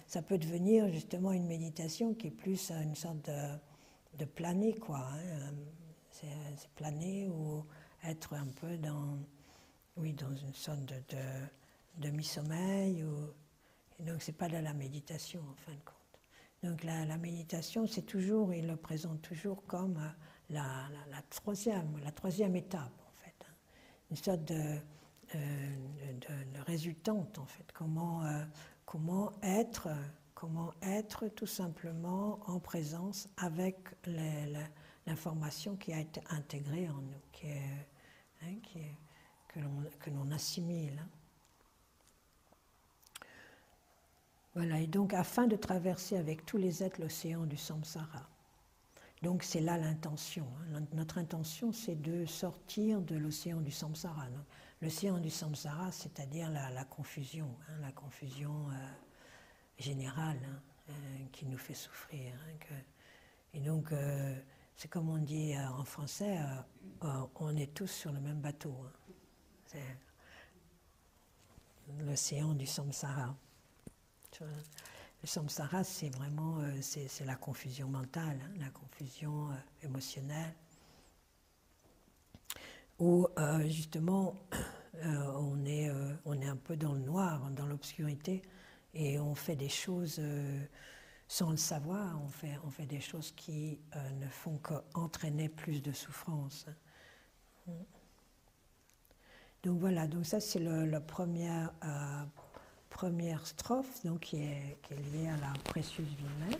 ça peut devenir justement une méditation qui est plus une sorte de planer, quoi. C'est planer ou être un peu dans une sorte de demi-sommeil. Et donc c'est pas de la méditation en fin de compte. Donc la méditation, c'est toujours, il le présente toujours comme la troisième étape, en fait. Une sorte de résultante, en fait. Comment être tout simplement en présence avec l'information qui a été intégrée en nous, que l'on assimile. Voilà, et donc afin de traverser avec tous les êtres l'océan du samsara. Donc c'est là l'intention. Notre intention, c'est de sortir de l'océan du samsara. L'océan du samsara, c'est-à-dire la confusion, la confusion générale qui nous fait souffrir. Et donc, c'est comme on dit en français, on est tous sur le même bateau. C'est l'océan du samsara. Le samsara, c'est vraiment c'est la confusion mentale, la confusion émotionnelle, où justement on est un peu dans le noir, dans l'obscurité, et on fait des choses sans le savoir, on fait des choses qui ne font qu'entraîner plus de souffrance. Donc voilà, donc ça c'est la première strophe, donc qui est liée à la précieuse vie même,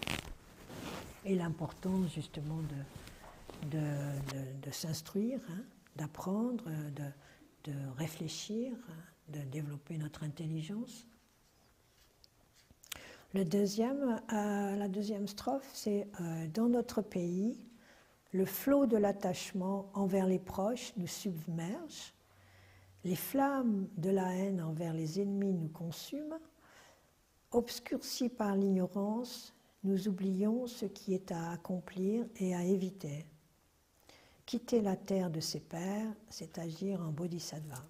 et l'importance justement de s'instruire, d'apprendre, de réfléchir, de développer notre intelligence. La deuxième strophe, c'est dans notre pays, le flot de l'attachement envers les proches nous submerge, les flammes de la haine envers les ennemis nous consument, obscurcis par l'ignorance, nous oublions ce qui est à accomplir et à éviter. Quitter la terre de ses pères, c'est agir en bodhisattva.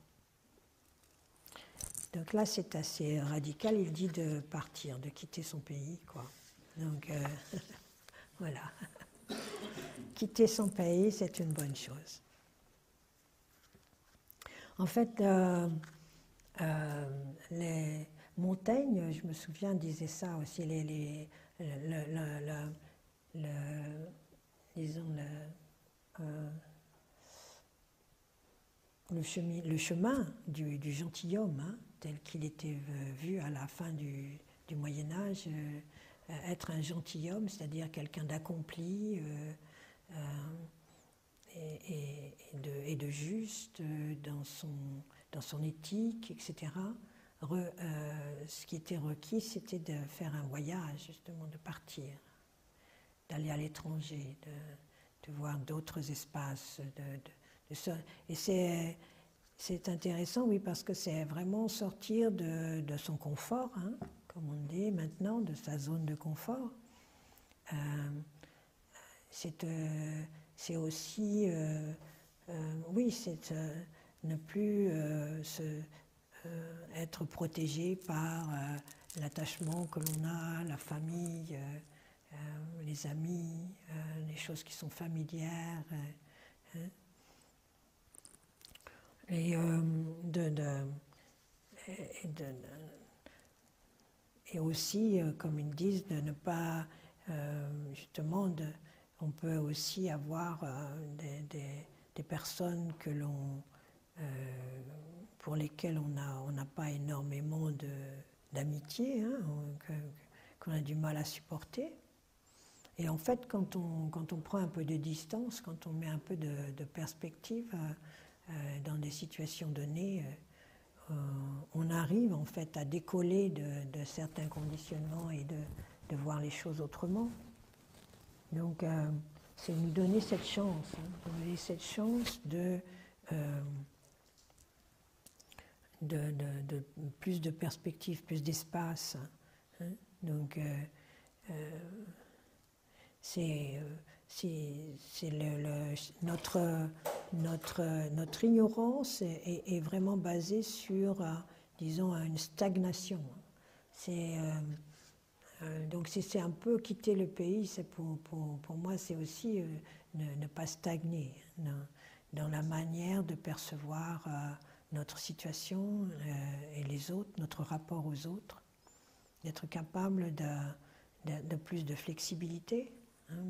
Donc là, c'est assez radical. Il dit de partir, de quitter son pays, quoi. Donc, voilà. Quitter son pays, c'est une bonne chose. En fait, les Montaigne, je me souviens, disait ça aussi, le chemin du gentilhomme, tel qu'il était vu à la fin du Moyen-Âge, être un gentilhomme, c'est-à-dire quelqu'un d'accompli et de juste dans son éthique, etc. Ce qui était requis, c'était de faire un voyage, justement, de partir, d'aller à l'étranger, de voir d'autres espaces. Et c'est intéressant, oui, parce que c'est vraiment sortir de son confort, comme on dit maintenant, de sa zone de confort. C'est aussi, oui, c'est ne plus être protégé par l'attachement que l'on a, la famille, les amis, les choses qui sont familières. Et aussi, comme ils disent, de ne pas, justement, on peut aussi avoir des personnes que l'on, pour lesquelles on n'a pas énormément d'amitié, qu'on a du mal à supporter. Et en fait, quand on prend un peu de distance, quand on met un peu de perspective dans des situations données, on arrive en fait à décoller de certains conditionnements et de voir les choses autrement. Donc, c'est nous donner cette chance, de plus de perspectives, plus d'espace. Donc, c'est notre ignorance est vraiment basée sur, disons, une stagnation. Donc c'est un peu quitter le pays, c'est pour moi c'est aussi ne pas stagner dans la manière de percevoir notre situation et les autres, notre rapport aux autres, d'être capable de plus de flexibilité. Hein,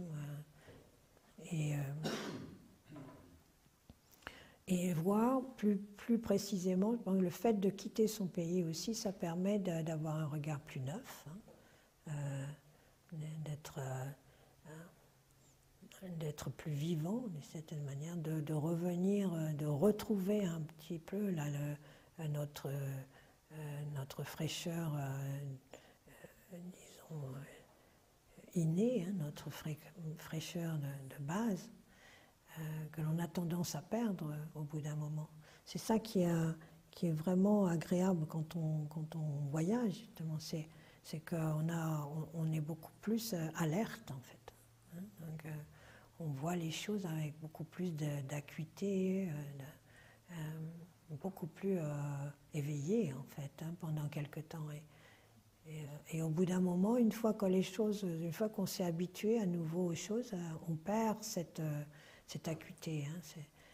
et voir plus précisément, le fait de quitter son pays aussi, ça permet d'avoir un regard plus neuf, hein, d'être plus vivant d'une certaine manière, de revenir, de retrouver un petit peu là, notre fraîcheur, disons, innée, hein, notre fraîcheur de base, que l'on a tendance à perdre au bout d'un moment. C'est ça qui est vraiment agréable quand on voyage, justement, c'est qu'on est beaucoup plus alerte, en fait. Hein, donc, on voit les choses avec beaucoup plus d'acuité, beaucoup plus éveillé, en fait, hein, pendant quelque temps. Et au bout d'un moment, une fois qu'on s'est habitué à nouveau aux choses, on perd cette acuité, hein,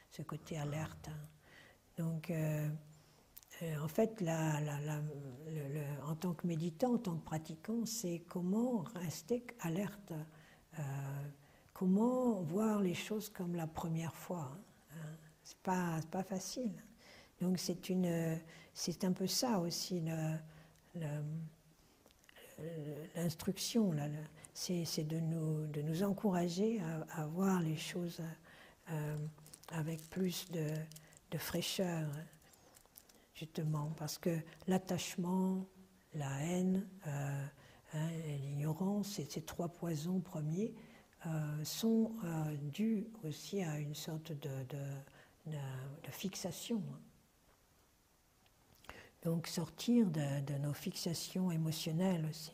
ce côté alerte. Hein. Donc, en fait, en tant que méditant, en tant que pratiquant, c'est comment rester alerte, comment voir les choses comme la première fois. Hein. C'est pas facile. Donc, c'est un peu ça aussi l'instruction, c'est de nous encourager à voir les choses avec plus de fraîcheur, justement, parce que l'attachement, la haine, et l'ignorance, ces trois poisons premiers sont dus aussi à une sorte de fixation. Donc sortir de nos fixations émotionnelles aussi.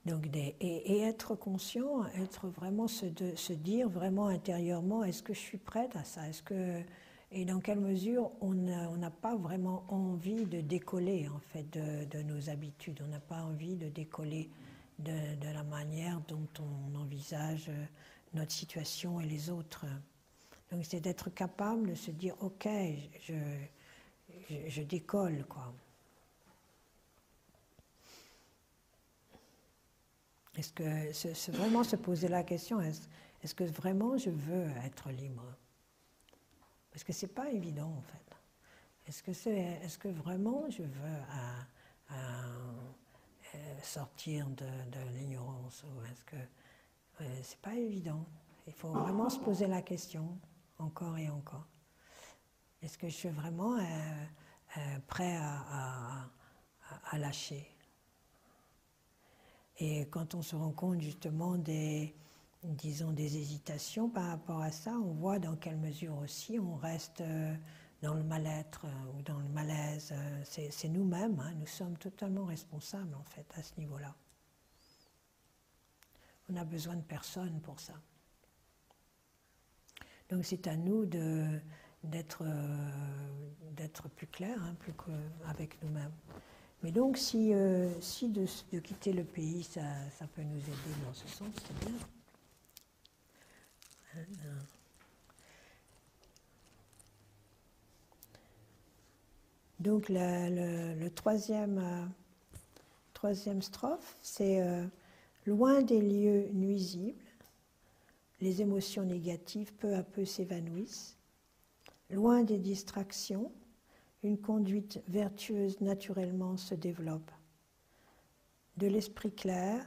Donc et être conscient, être vraiment se dire vraiment intérieurement, est-ce que je suis prête à ça? Et dans quelle mesure on n'a pas vraiment envie de décoller en fait de nos habitudes, on n'a pas envie de décoller de la manière dont on envisage notre situation et les autres. Donc c'est d'être capable de se dire ok, je décolle quoi. Est-ce que vraiment se poser la question, est-ce que vraiment je veux être libre? Parce que c'est pas évident en fait. Est-ce que vraiment je veux sortir de l'ignorance, ou est-ce que c'est pas évident? Il faut vraiment se poser la question encore et encore. Est-ce que je suis vraiment prêt à lâcher? Et quand on se rend compte justement des hésitations par rapport à ça, on voit dans quelle mesure aussi on reste dans le mal-être ou dans le malaise. C'est nous-mêmes, hein, nous sommes totalement responsables en fait à ce niveau-là. On n'a besoin de personne pour ça. Donc c'est à nous d'être plus clairs, hein, plus qu'avec nous-mêmes. Mais donc si de quitter le pays, ça peut nous aider dans ce sens, c'est bien. Donc le troisième strophe, c'est loin des lieux nuisibles, les émotions négatives peu à peu s'évanouissent. Loin des distractions, une conduite vertueuse naturellement se développe. De l'esprit clair,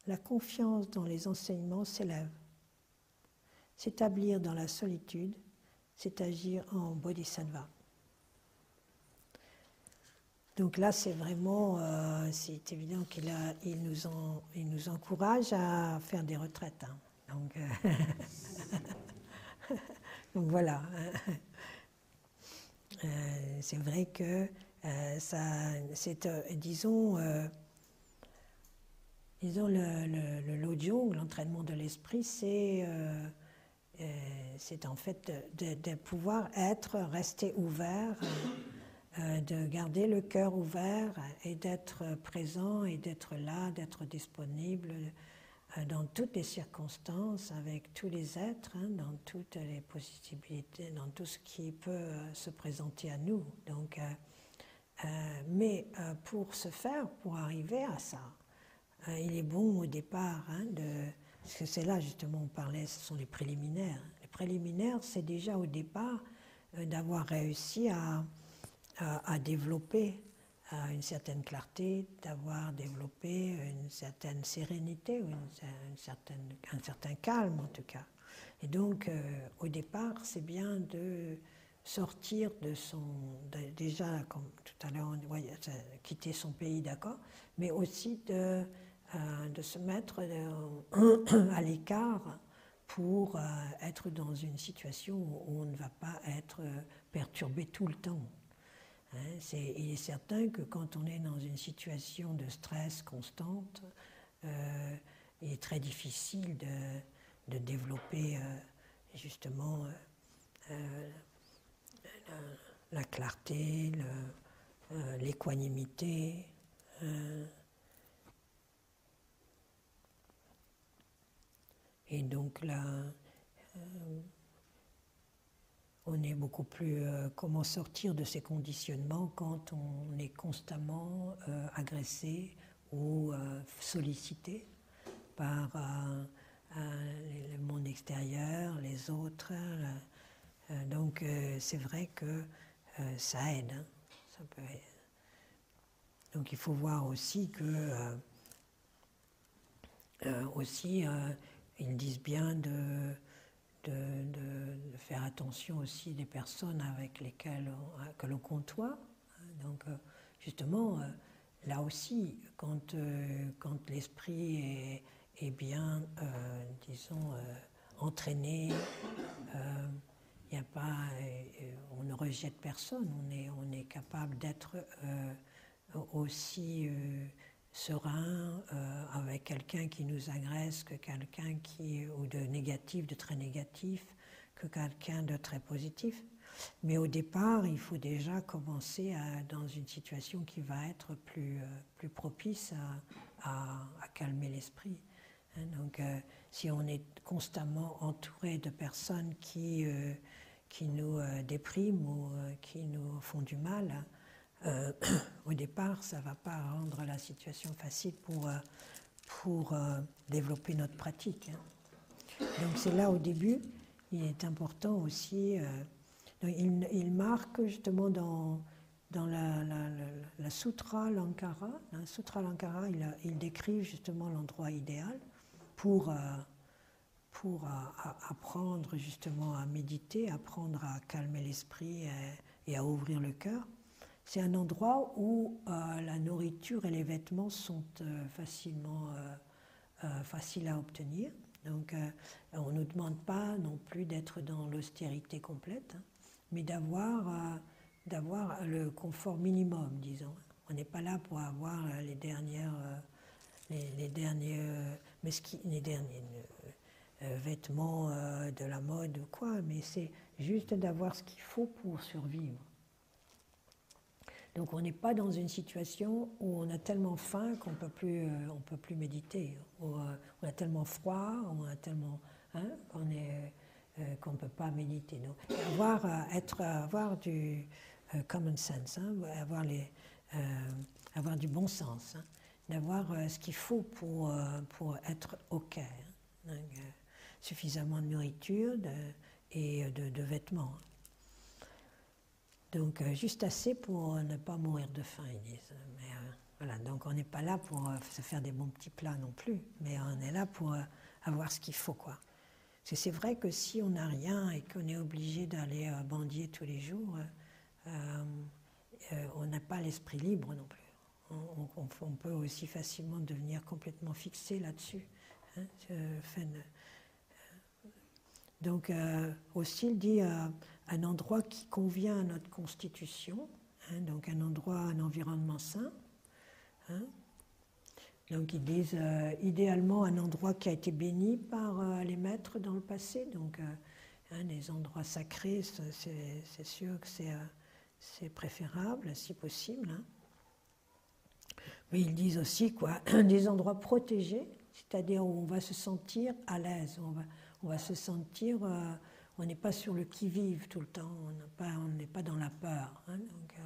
la confiance dans les enseignements s'élève. S'établir dans la solitude, c'est agir en bodhisattva. Donc là, c'est vraiment, c'est évident qu'il nous encourage à faire des retraites. Hein. Donc voilà. C'est vrai que disons le Lojong, l'entraînement de l'esprit, c'est en fait de pouvoir rester ouvert, de garder le cœur ouvert et d'être présent et d'être là, d'être disponible dans toutes les circonstances, avec tous les êtres, dans toutes les possibilités, dans tout ce qui peut se présenter à nous. Donc, mais pour ce faire, pour arriver à ça, il est bon au départ, parce que c'est là justement on parlait, ce sont les préliminaires. Les préliminaires, c'est déjà au départ d'avoir réussi à développer une certaine clarté, d'avoir développé une certaine sérénité, ou un certain calme en tout cas. Et donc, au départ, c'est bien de sortir déjà, comme tout à l'heure, on voyait, quitter son pays, d'accord, mais aussi de se mettre à l'écart pour être dans une situation où on ne va pas être perturbé tout le temps. Il est certain que quand on est dans une situation de stress constante, il est très difficile de développer justement la clarté, l'équanimité. Et donc là, on est beaucoup plus... comment sortir de ces conditionnements quand on est constamment agressé ou sollicité par le monde extérieur, les autres. Donc c'est vrai que ça aide. Ça peut aider. Donc il faut voir aussi que... ils disent bien de faire attention aussi des personnes avec lesquelles que l'on côtoie. Donc justement, là aussi, quand l'esprit est bien, disons, entraîné, y a pas, on ne rejette personne, on est capable d'être aussi serein avec quelqu'un qui nous agresse que quelqu'un ou de négatif, de très négatif, que quelqu'un de très positif. Mais au départ, il faut déjà commencer dans une situation qui va être plus propice à calmer l'esprit. Donc, si on est constamment entouré de personnes qui nous dépriment ou qui nous font du mal, au départ, ça ne va pas rendre la situation facile pour développer notre pratique. Donc c'est là au début, il est important aussi, il marque justement dans la Sutra Lankara. Dans Sutra Lankara, il décrit justement l'endroit idéal pour apprendre justement à méditer, apprendre à calmer l'esprit et à ouvrir le cœur. C'est un endroit où la nourriture et les vêtements sont faciles à obtenir. Donc on ne nous demande pas non plus d'être dans l'austérité complète, mais d'avoir le confort minimum, disons. On n'est pas là pour avoir les derniers vêtements de la mode ou quoi, mais c'est juste d'avoir ce qu'il faut pour survivre. Donc on n'est pas dans une situation où on a tellement faim qu'on peut plus méditer, où on a tellement froid, on a tellement qu'on ne peut pas méditer. Donc avoir du common sense, avoir du bon sens, d'avoir ce qu'il faut pour être ok, suffisamment de nourriture et de vêtements. Donc juste assez pour ne pas mourir de faim, ils disent. Mais voilà, donc on n'est pas là pour se faire des bons petits plats non plus, mais on est là pour avoir ce qu'il faut, quoi. Parce que c'est vrai que si on n'a rien et qu'on est obligé d'aller mendier tous les jours, on n'a pas l'esprit libre non plus. On peut aussi facilement devenir complètement fixé là-dessus. Donc aussi il dit un endroit qui convient à notre constitution, donc un environnement sain. Donc ils disent idéalement un endroit qui a été béni par les maîtres dans le passé, donc les endroits sacrés, c'est sûr que c'est préférable si possible. Mais ils disent aussi des endroits protégés, c'est-à-dire où on va se sentir à l'aise, on va se sentir, on n'est pas sur le qui-vive tout le temps, on n'est pas dans la peur. Hein, donc,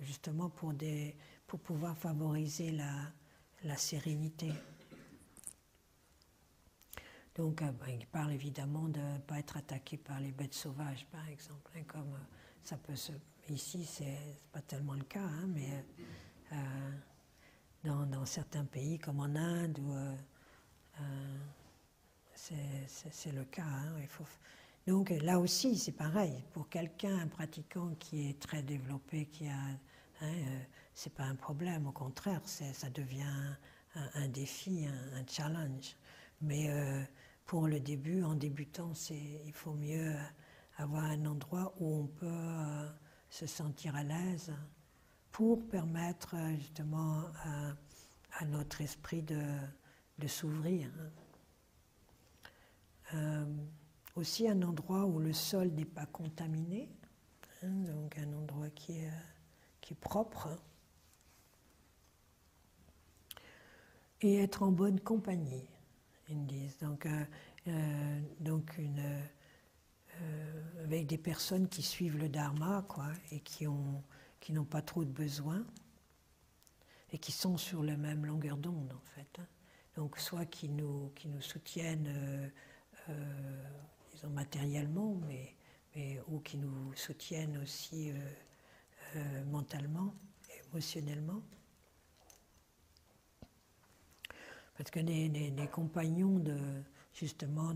justement pour pouvoir favoriser la sérénité. Donc, il parle évidemment de ne pas être attaqué par les bêtes sauvages, par exemple, hein, comme ça peut se... Ici, c'est pas tellement le cas, hein, mais dans certains pays, comme en Inde, c'est le cas. Hein, donc, là aussi, c'est pareil. Pour quelqu'un, un pratiquant qui est très développé, qui a... c'est pas un problème, au contraire, ça devient un défi, un challenge. Mais pour le début, en débutant, il faut mieux avoir un endroit où on peut se sentir à l'aise pour permettre justement à notre esprit de s'ouvrir. Aussi un endroit où le sol n'est pas contaminé, hein, donc un endroit qui est propre. Et être en bonne compagnie, ils disent. Donc avec des personnes qui suivent le dharma, quoi, et qui n'ont pas trop de besoins, et qui sont sur la même longueur d'onde, en fait. Hein. Donc soit qui nous soutiennent, disons matériellement, ou qui nous soutiennent aussi mentalement, émotionnellement. Parce que les compagnons justement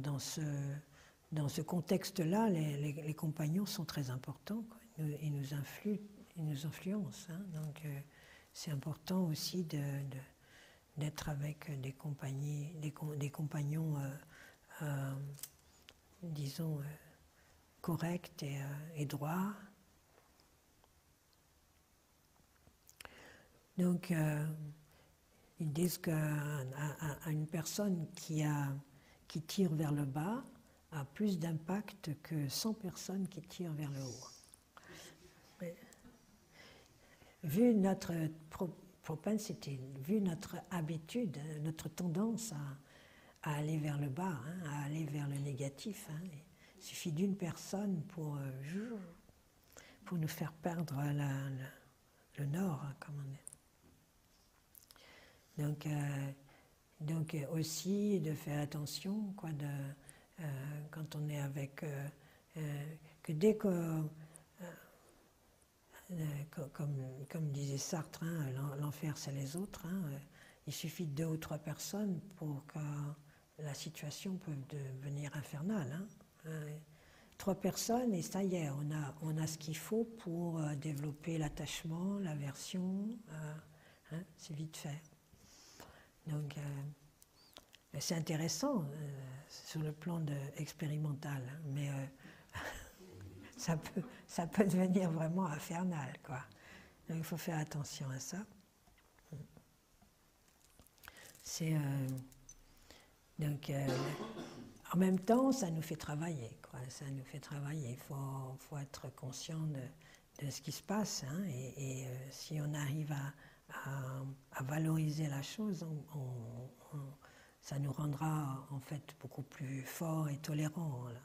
dans ce contexte-là, les compagnons sont très importants, quoi. Ils nous influencent. Hein. Donc c'est important aussi d'être avec des compagnons, disons, corrects et droits. Donc ils disent qu'une personne qui tire vers le bas a plus d'impact que 100 personnes qui tirent vers le haut. Mais, vu notre propensité, vu notre habitude, notre tendance à aller vers le bas, hein, à aller vers le négatif, hein, il suffit d'une personne pour nous faire perdre le nord, hein, comme on dit. Donc aussi de faire attention, quoi, quand on est avec... que dès que... comme disait Sartre, hein, l'enfer c'est les autres, hein, il suffit de 2 ou 3 personnes pour que la situation peut devenir infernale. Hein. 3 personnes et ça y est, on a ce qu'il faut pour développer l'attachement, l'aversion, hein, c'est vite fait. Donc, c'est intéressant sur le plan expérimental, hein, mais ça peut devenir vraiment infernal, quoi. Donc, il faut faire attention à ça. Donc, en même temps, ça nous fait travailler, quoi. Ça nous fait travailler. Il faut être conscient de ce qui se passe, hein, et si on arrive à valoriser la chose, ça nous rendra en fait beaucoup plus forts et tolérants. Là.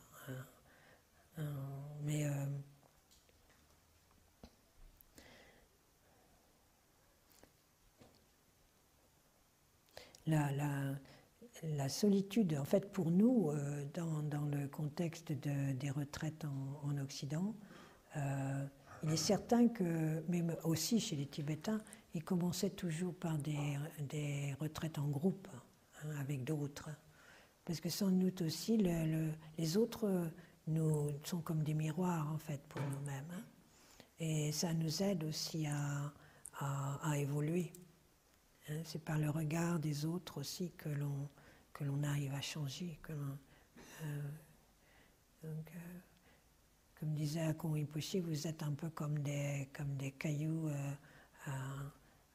Mais la solitude, en fait, pour nous, dans le contexte des retraites en Occident, il est certain que, même aussi chez les Tibétains, ils commençaient toujours par des retraites en groupe, hein, avec d'autres. Parce que sans doute aussi, les autres nous sont comme des miroirs, en fait, pour nous-mêmes. Hein. Et ça nous aide aussi à évoluer. Hein. C'est par le regard des autres aussi que l'on arrive à changer. Comme disait Akon Rinpoche, vous êtes un peu comme des cailloux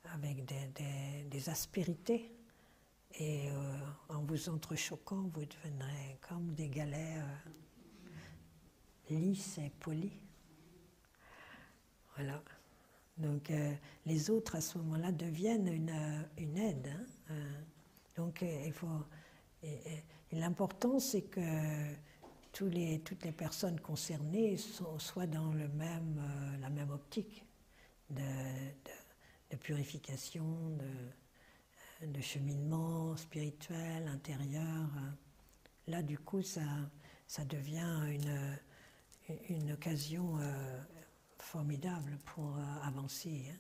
avec des aspérités. Et en vous entrechoquant, vous deviendrez comme des galets lisses et polis. Voilà. Donc les autres à ce moment-là deviennent une aide. Donc il faut. Et l'important c'est que toutes les personnes concernées soient dans la même optique de purification, de cheminement spirituel, intérieur. Là, du coup, ça devient une occasion formidable pour avancer.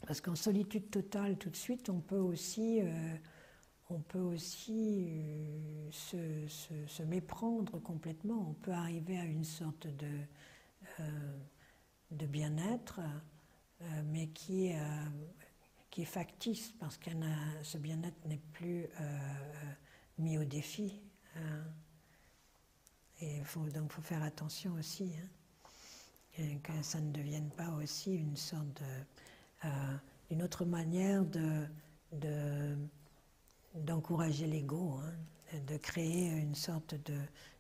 Parce qu'en solitude totale, tout de suite, on peut aussi se méprendre complètement. On peut arriver à une sorte de bien-être, mais qui est factice, parce que ce bien-être n'est plus mis au défi. Et donc il faut faire attention aussi, que ça ne devienne pas aussi une sorte une autre manière d'encourager l'ego, de créer une sorte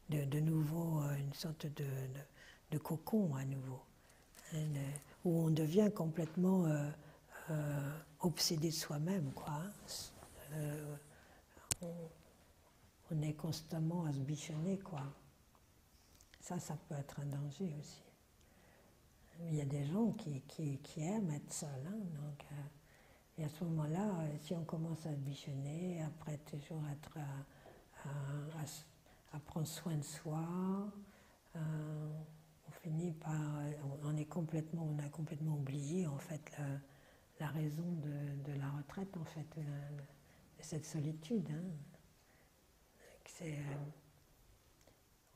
de nouveau, une sorte de cocon à nouveau, où on devient complètement obsédé de soi-même, quoi. On est constamment à se bichonner, quoi. Ça peut être un danger aussi. Il y a des gens qui aiment être seuls, donc, et à ce moment-là, si on commence à se bichonner, après toujours être à prendre soin de soi, on finit par, on a complètement oublié en fait la raison de la retraite, en fait, de cette solitude.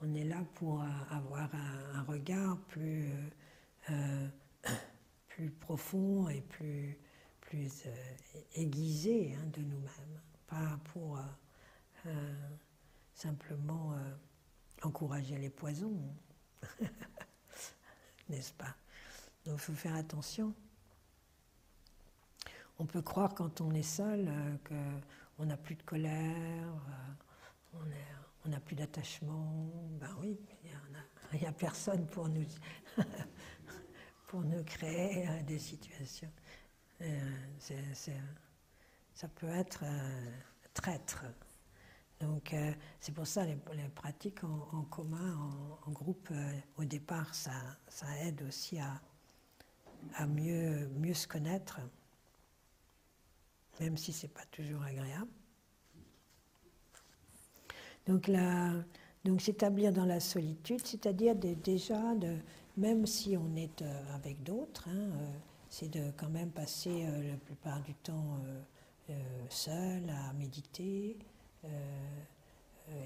On est là pour avoir un regard plus profond et plus aiguisé de nous-mêmes, pas pour simplement encourager les poisons, n'est-ce pas? Donc il faut faire attention. On peut croire quand on est seul qu'on n'a plus de colère, on n'a plus d'attachement. Ben oui, il n'y a personne pour nous créer des situations. Ça peut être traître. Donc c'est pour ça les pratiques en commun, en groupe, au départ, ça aide aussi à mieux se connaître, même si c'est pas toujours agréable. Donc s'établir dans la solitude, c'est-à-dire même si on est avec d'autres, c'est de quand même passer la plupart du temps seul à méditer,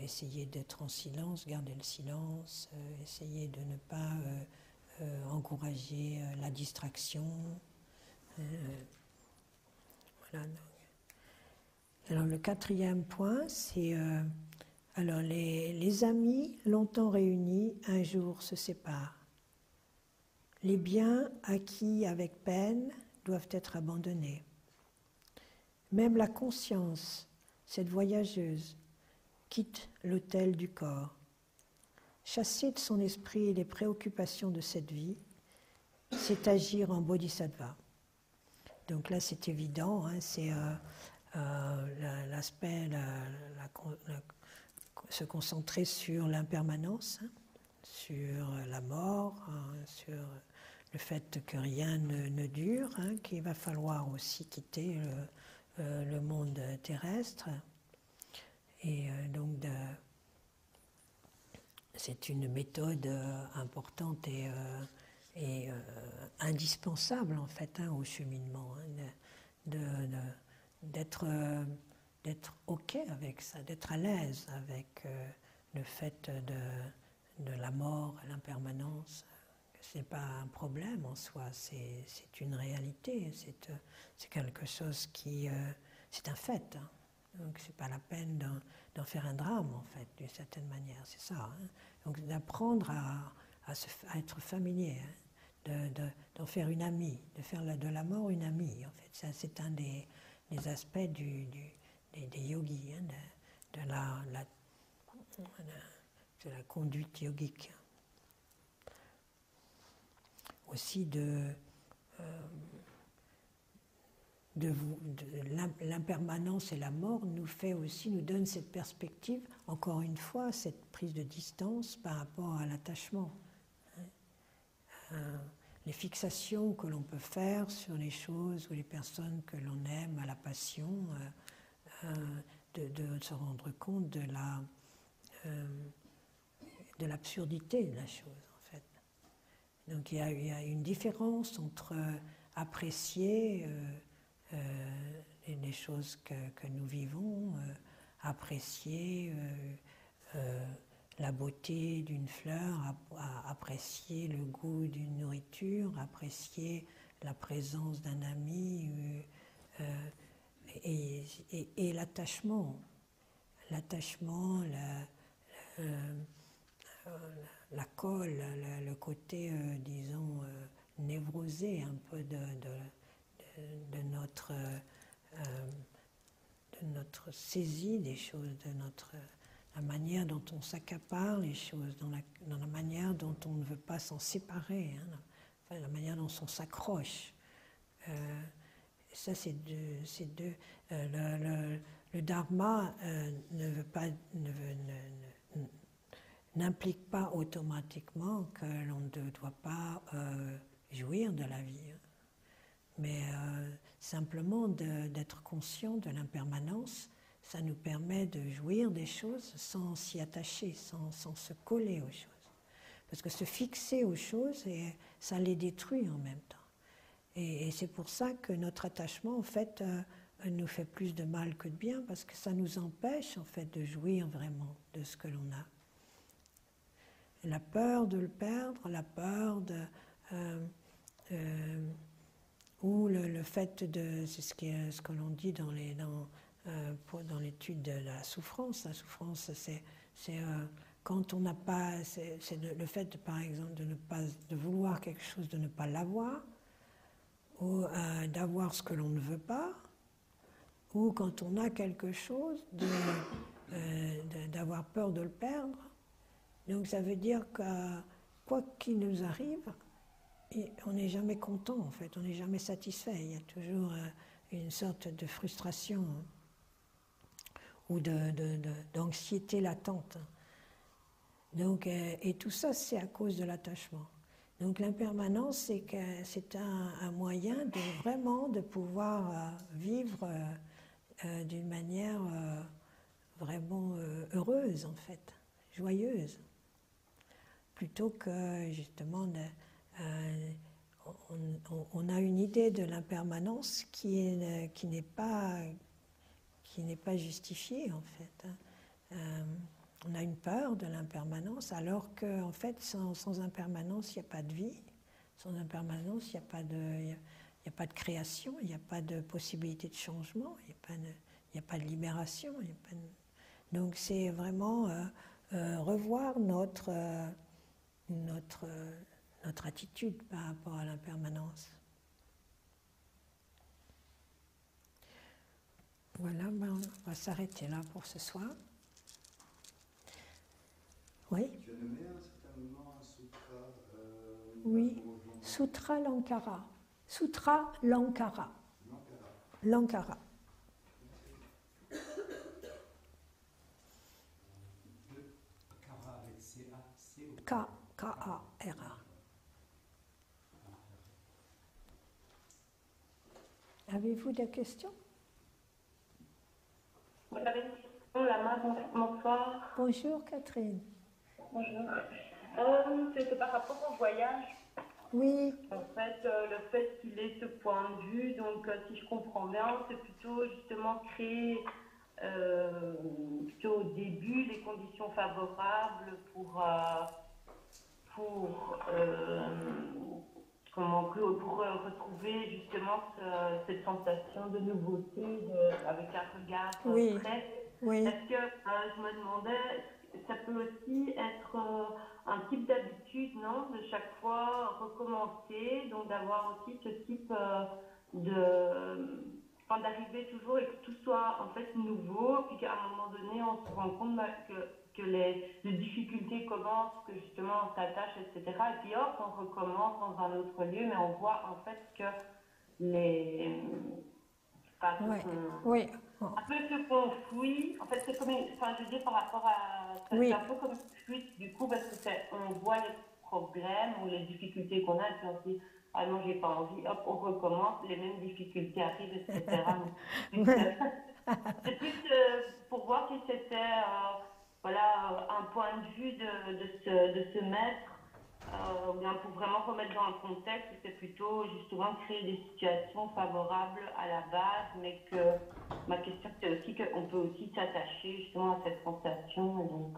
essayer d'être en silence, garder le silence, essayer de ne pas encourager la distraction. Voilà. Alors le 4e point, c'est alors les amis longtemps réunis un jour se séparent. Les biens acquis avec peine doivent être abandonnés. Même la conscience, cette voyageuse, quitte l'hôtel du corps. Chasser de son esprit les préoccupations de cette vie, c'est agir en bodhisattva. Donc là, c'est évident, c'est l'aspect, se concentrer sur l'impermanence, sur la mort, sur le fait que rien ne dure, qu'il va falloir aussi quitter le monde terrestre. Et donc, c'est une méthode importante et indispensable, en fait, au cheminement, d'être OK avec ça, d'être à l'aise avec le fait de la mort, l'impermanence. Ce n'est pas un problème en soi, c'est une réalité, c'est quelque chose qui... c'est un fait. Donc c'est pas la peine d'en faire un drame, en fait, d'une certaine manière, c'est ça. Donc d'apprendre à être familier, d'en faire une amie, de faire de la mort une amie, en fait. Ça, c'est un des aspects des yogis, de la conduite yogique. aussi l'impermanence et la mort nous donne cette perspective, encore une fois, cette prise de distance par rapport à l'attachement. Les fixations que l'on peut faire sur les choses ou les personnes que l'on aime, à la passion, de se rendre compte de l'absurdité de la chose, en fait. Donc il y a une différence entre apprécier les choses que nous vivons, apprécier la beauté d'une fleur, apprécier le goût d'une nourriture, apprécier la présence d'un ami, et l'attachement. L'attachement, la colle, le côté, disons, névrosé un peu de notre saisie des choses, la manière dont on s'accapare les choses, dans la manière dont on ne veut pas s'en séparer, enfin, la manière dont on s'accroche. Ça, c'est deux. Le dharma n'implique pas automatiquement que l'on ne doit pas jouir de la vie, mais simplement d'être conscient de l'impermanence. Ça nous permet de jouir des choses sans s'y attacher, sans se coller aux choses. Parce que se fixer aux choses, ça les détruit en même temps. Et c'est pour ça que notre attachement, en fait, nous fait plus de mal que de bien, parce que ça nous empêche, en fait, de jouir vraiment de ce que l'on a. La peur de le perdre, la peur ou le fait de... C'est ce que l'on dit dans l'étude de la souffrance. La souffrance, c'est quand on n'a pas... C'est le fait, par exemple, de vouloir quelque chose, de ne pas l'avoir, ou d'avoir ce que l'on ne veut pas, ou quand on a quelque chose, d'avoir peur de le perdre. Donc ça veut dire que quoi qu'il nous arrive, on n'est jamais content en fait, on n'est jamais satisfait. Il y a toujours une sorte de frustration ou d'anxiété latente. Donc, et tout ça, c'est à cause de l'attachement. Donc l'impermanence, c'est un moyen de pouvoir vivre d'une manière vraiment heureuse en fait, joyeuse. Plutôt que justement, on a une idée de l'impermanence qui n'est pas justifiée en fait. On a une peur de l'impermanence, alors qu'en fait, sans impermanence, il n'y a pas de vie. Sans impermanence, il n'y a pas de création, il n'y a pas de possibilité de changement, il n'y a pas de libération. Donc c'est vraiment revoir notre attitude par rapport à l'impermanence. Voilà, on va s'arrêter là pour ce soir. Oui. Tu as nommé à un certain moment un sutra. Oui, Sutra Lankara. Sutra Lankara. Lankara. Kara avec C-A-C ou K-A-R-A. Avez-vous des questions? Vous avez une question, la main, bonsoir. Bonjour Catherine. Bonjour. C'était par rapport au voyage. Oui. En fait, le fait qu'il ait ce point de vue, donc si je comprends bien, c'est plutôt justement créer plutôt au début les conditions favorables pour retrouver justement cette sensation de nouveauté avec un regard frais. Oui. Est-ce que je me demandais, ça peut aussi être un type d'habitude, non, de chaque fois recommencer, donc d'avoir aussi ce type enfin, d'arriver toujours et que tout soit en fait nouveau, puis qu'à un moment donné, on se rend compte que les difficultés commencent, que justement on s'attache, etc. Et puis hop, on recommence dans un autre lieu, mais on voit en fait que les... Enfin, Oui. un peu ce qu'on fuit, en fait, c'est comme une, enfin, je dis par rapport à, Oui. c'est un peu comme une fuite du coup, parce que on voit les problèmes ou les difficultés qu'on a, et puis on se dit, ah non, j'ai pas envie, hop, on recommence, les mêmes difficultés arrivent, etc. C'est plus pour voir si c'était, voilà, un point de vue de se mettre, ou bien pour vraiment remettre dans le contexte, c'est plutôt justement créer des situations favorables à la base, mais que ma question c'est aussi qu'on peut aussi s'attacher justement à cette sensation, et donc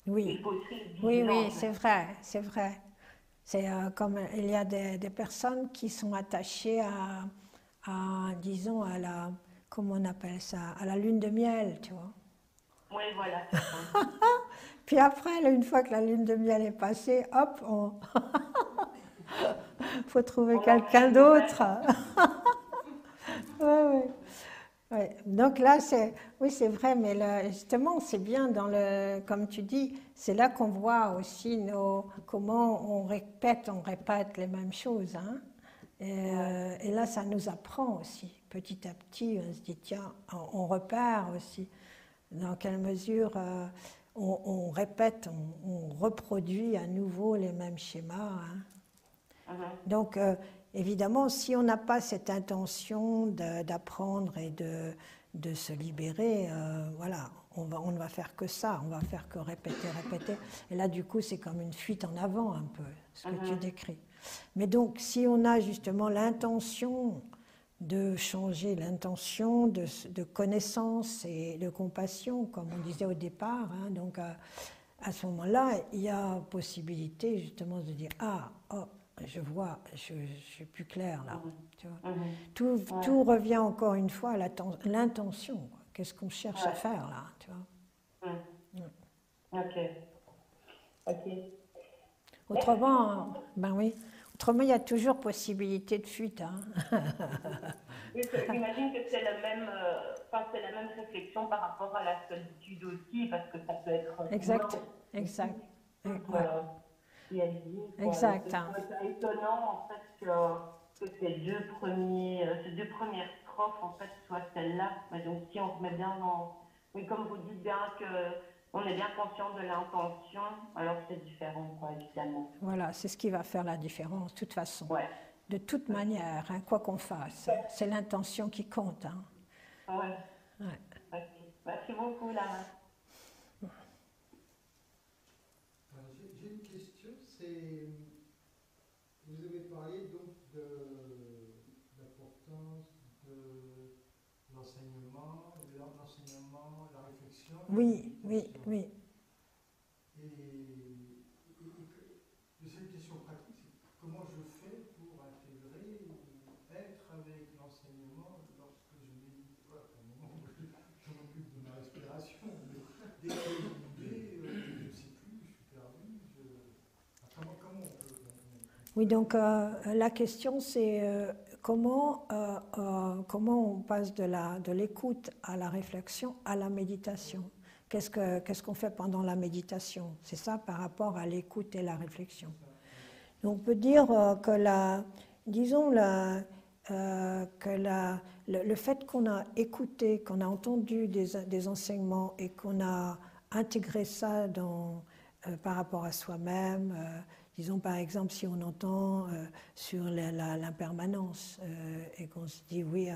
Oui. il faut aussi être Oui, vigilant. oui, c'est vrai, c'est vrai. C'est comme il y a des personnes qui sont attachées disons, à la, comment on appelle ça, à la lune de miel, tu vois. Oui, voilà, c'est ça. Puis après, là, une fois que la lune de miel est passée, hop, faut trouver quelqu'un d'autre. Ouais. Donc là, oui, c'est vrai, mais là, justement, c'est bien comme tu dis, c'est là qu'on voit aussi comment on répète les mêmes choses, hein. Et là, ça nous apprend aussi. Petit à petit, on se dit, tiens, on repère aussi dans quelle mesure on répète, on reproduit à nouveau les mêmes schémas, hein. Donc, évidemment, si on n'a pas cette intention d'apprendre et de se libérer, voilà, on ne va faire que ça, on va faire que répéter. Et là, du coup, c'est comme une fuite en avant un peu, ce que tu décris. Mais donc, si on a justement l'intention de changer, l'intention de connaissance et de compassion, comme on disait au départ, hein, donc à ce moment-là, il y a possibilité justement de dire « Ah, oh, je vois, je suis plus clair là. » Tu vois. Tout revient encore une fois à l'intention. Qu'est-ce qu'on cherche à faire là, tu vois. Ok. Autrement, autrement, il y a toujours possibilité de fuite, hein. Oui, j'imagine que c'est la même réflexion par rapport à la solitude aussi, parce que ça peut être Exact. Exact. C'est étonnant en fait que ces deux premières strophes en fait soient celles-là. Mais donc si on remet bien oui, comme vous dites bien que on est bien conscient de l'intention, alors c'est différent, quoi, évidemment. Voilà, c'est ce qui va faire la différence, de toute façon. Ouais. De toute manière, hein, quoi qu'on fasse, c'est l'intention qui compte. Hein. Ouais. Merci beaucoup, Lara. J'ai une question, c'est vous avez parlé donc de l'importance de l'enseignement, la réflexion. Oui. Et c'est une question pratique, c'est comment je fais pour intégrer ou être avec l'enseignement lorsque je médite. Voilà, à un moment où je m'occupe de ma respiration, mais dès que je ne sais plus, je suis perdu. Comment on peut... Oui, donc la question c'est comment on passe de l'écoute à la réflexion à la méditation. Qu'est-ce qu'on fait pendant la méditation? C'est ça par rapport à l'écoute et la réflexion. Donc on peut dire que le fait qu'on a écouté, qu'on a entendu des enseignements et qu'on a intégré ça par rapport à soi-même, disons par exemple si on entend sur l'impermanence et qu'on se dit oui,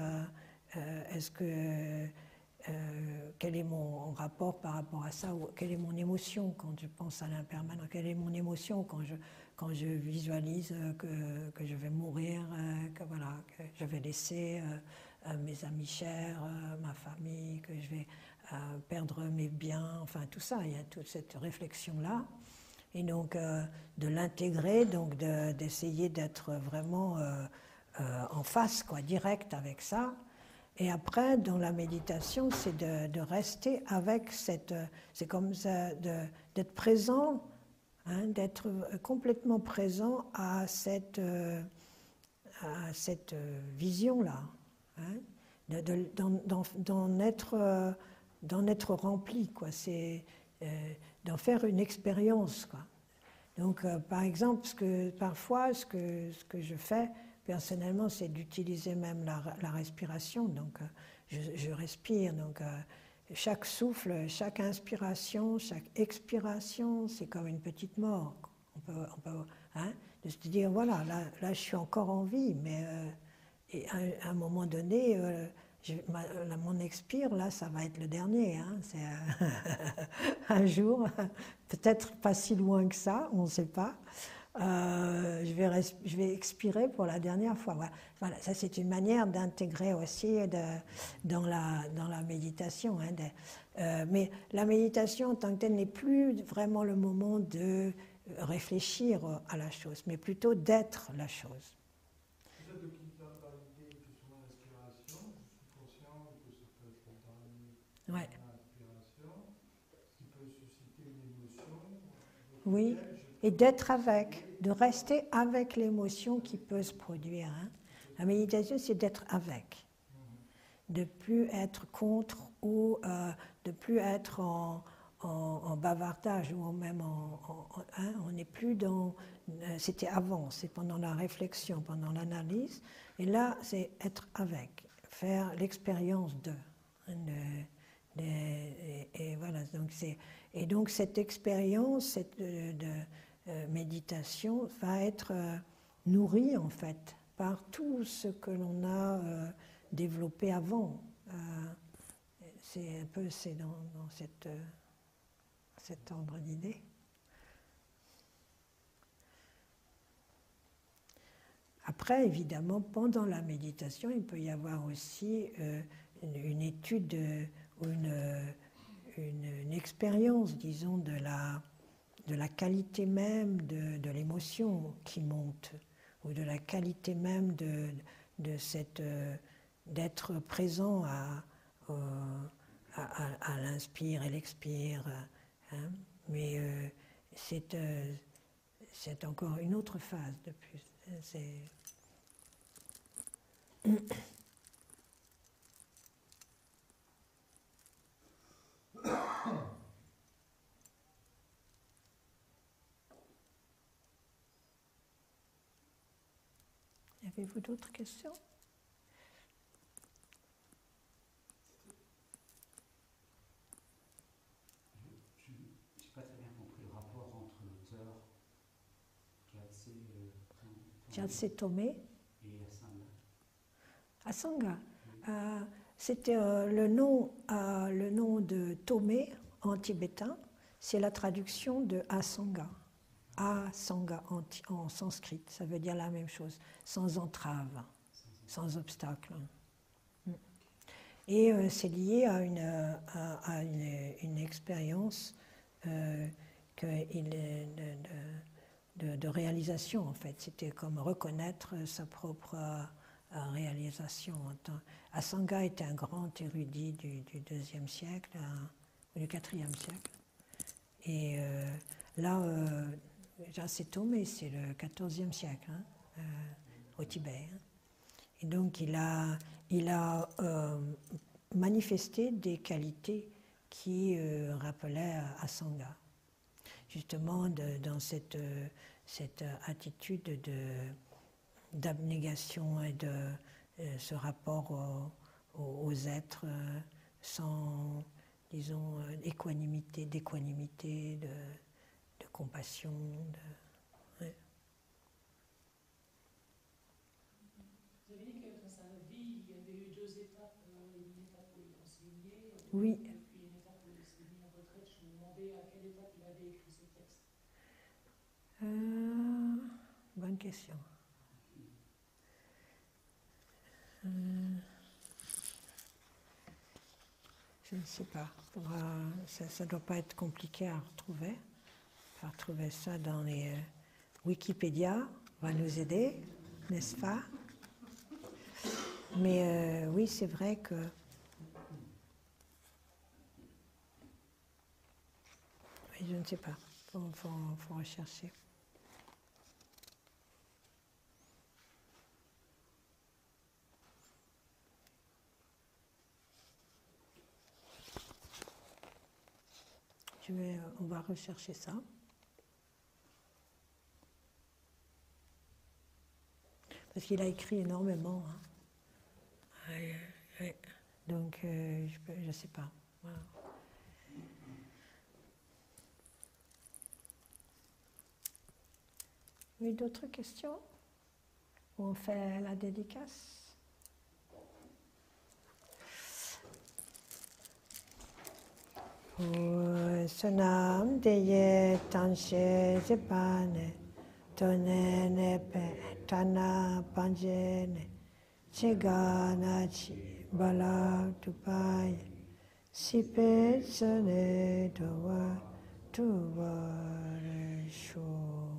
est-ce que quel est mon rapport par rapport à ça, ou quelle est mon émotion quand je pense à l'impermanence, quelle est mon émotion quand je visualise que je vais mourir, que je vais laisser mes amis chers, ma famille, que je vais perdre mes biens, enfin tout ça, il y a toute cette réflexion-là. Et donc de l'intégrer, donc d'essayer d'être vraiment en face, direct avec ça. Et après, dans la méditation, c'est de rester avec c'est comme ça, d'être présent, hein, d'être complètement présent à cette vision-là, hein, d'en être rempli, quoi. C'est d'en faire une expérience, quoi. Donc, par exemple, parfois, ce que je fais personnellement, c'est d'utiliser même la respiration. Donc, je respire. Donc, chaque souffle, chaque inspiration, chaque expiration, c'est comme une petite mort. On peut hein, de se dire, voilà, là, je suis encore en vie, mais à un moment donné, mon expire, là, ça va être le dernier. Hein, c'est un jour, peut-être pas si loin que ça, on ne sait pas. Je vais expirer pour la dernière fois. Voilà, ça c'est une manière d'intégrer aussi dans la méditation. Hein, mais la méditation en tant que telle n'est plus vraiment le moment de réfléchir à la chose, mais plutôt d'être la chose. Peut-être de quitter par l'idée que sur la respiration, je suis conscient que ça peut être spontané Ouais. l'inspiration, qui peut susciter une émotion. Oui. Et d'être avec, de rester avec l'émotion qui peut se produire. Hein. La méditation, c'est d'être avec, de plus être contre ou de plus être en bavardage ou même hein, on n'est plus dans. C'était avant, c'est pendant la réflexion, pendant l'analyse, et là, c'est être avec, faire l'expérience de. Et voilà, donc cette expérience de méditation va être nourrie en fait par tout ce que l'on a développé avant. C'est un peu dans cet ordre d'idée. Après, évidemment, pendant la méditation, il peut y avoir aussi une étude ou une expérience, disons, de la qualité même de l'émotion qui monte, ou de la qualité même d'être présent à l'inspire et l'expire. Hein. Mais c'est encore une autre phase de plus. Avez-vous d'autres questions? Je n'ai pas très bien compris le rapport entre l'auteur Gyaltse Tomé et Asanga. C'était le nom de Tomé en tibétain, c'est la traduction de Asanga. Asanga en sanskrit, ça veut dire la même chose, sans entrave, sans obstacle. Et c'est lié à une expérience de réalisation, en fait. C'était comme reconnaître sa propre réalisation. Asanga était un grand érudit du IIe siècle, ou du IVe siècle. Et là, Gyaltse Tomé, c'est le XIVe siècle, hein, au Tibet. Hein. Et donc, il a manifesté des qualités qui rappelaient Asanga. Justement, dans cette attitude d'abnégation et de ce rapport aux êtres sans, disons, d'équanimité, de compassion. Ouais. Vous avez dit que dans sa vie, il y avait eu 2 étapes, une étape où il enseignait, Oui. Et puis une étape où il s'est mis en retraite. Je me demandais à quelle étape il avait écrit ce texte. Bonne question. Je ne sais pas. Ça ne doit pas être compliqué à retrouver. On va retrouver ça dans les Wikipédia, va nous aider, n'est-ce pas? Mais oui, c'est vrai que je ne sais pas. Faut rechercher. On va rechercher ça. Parce qu'il a écrit énormément. Hein. Ouais. Donc, je ne sais pas. Voilà. Oui, d'autres questions? On fait la dédicace. Sonam deye tanshe zepane tonene pe tana panjene chigana chi bala tupai sipe sene dowa tuwa sho.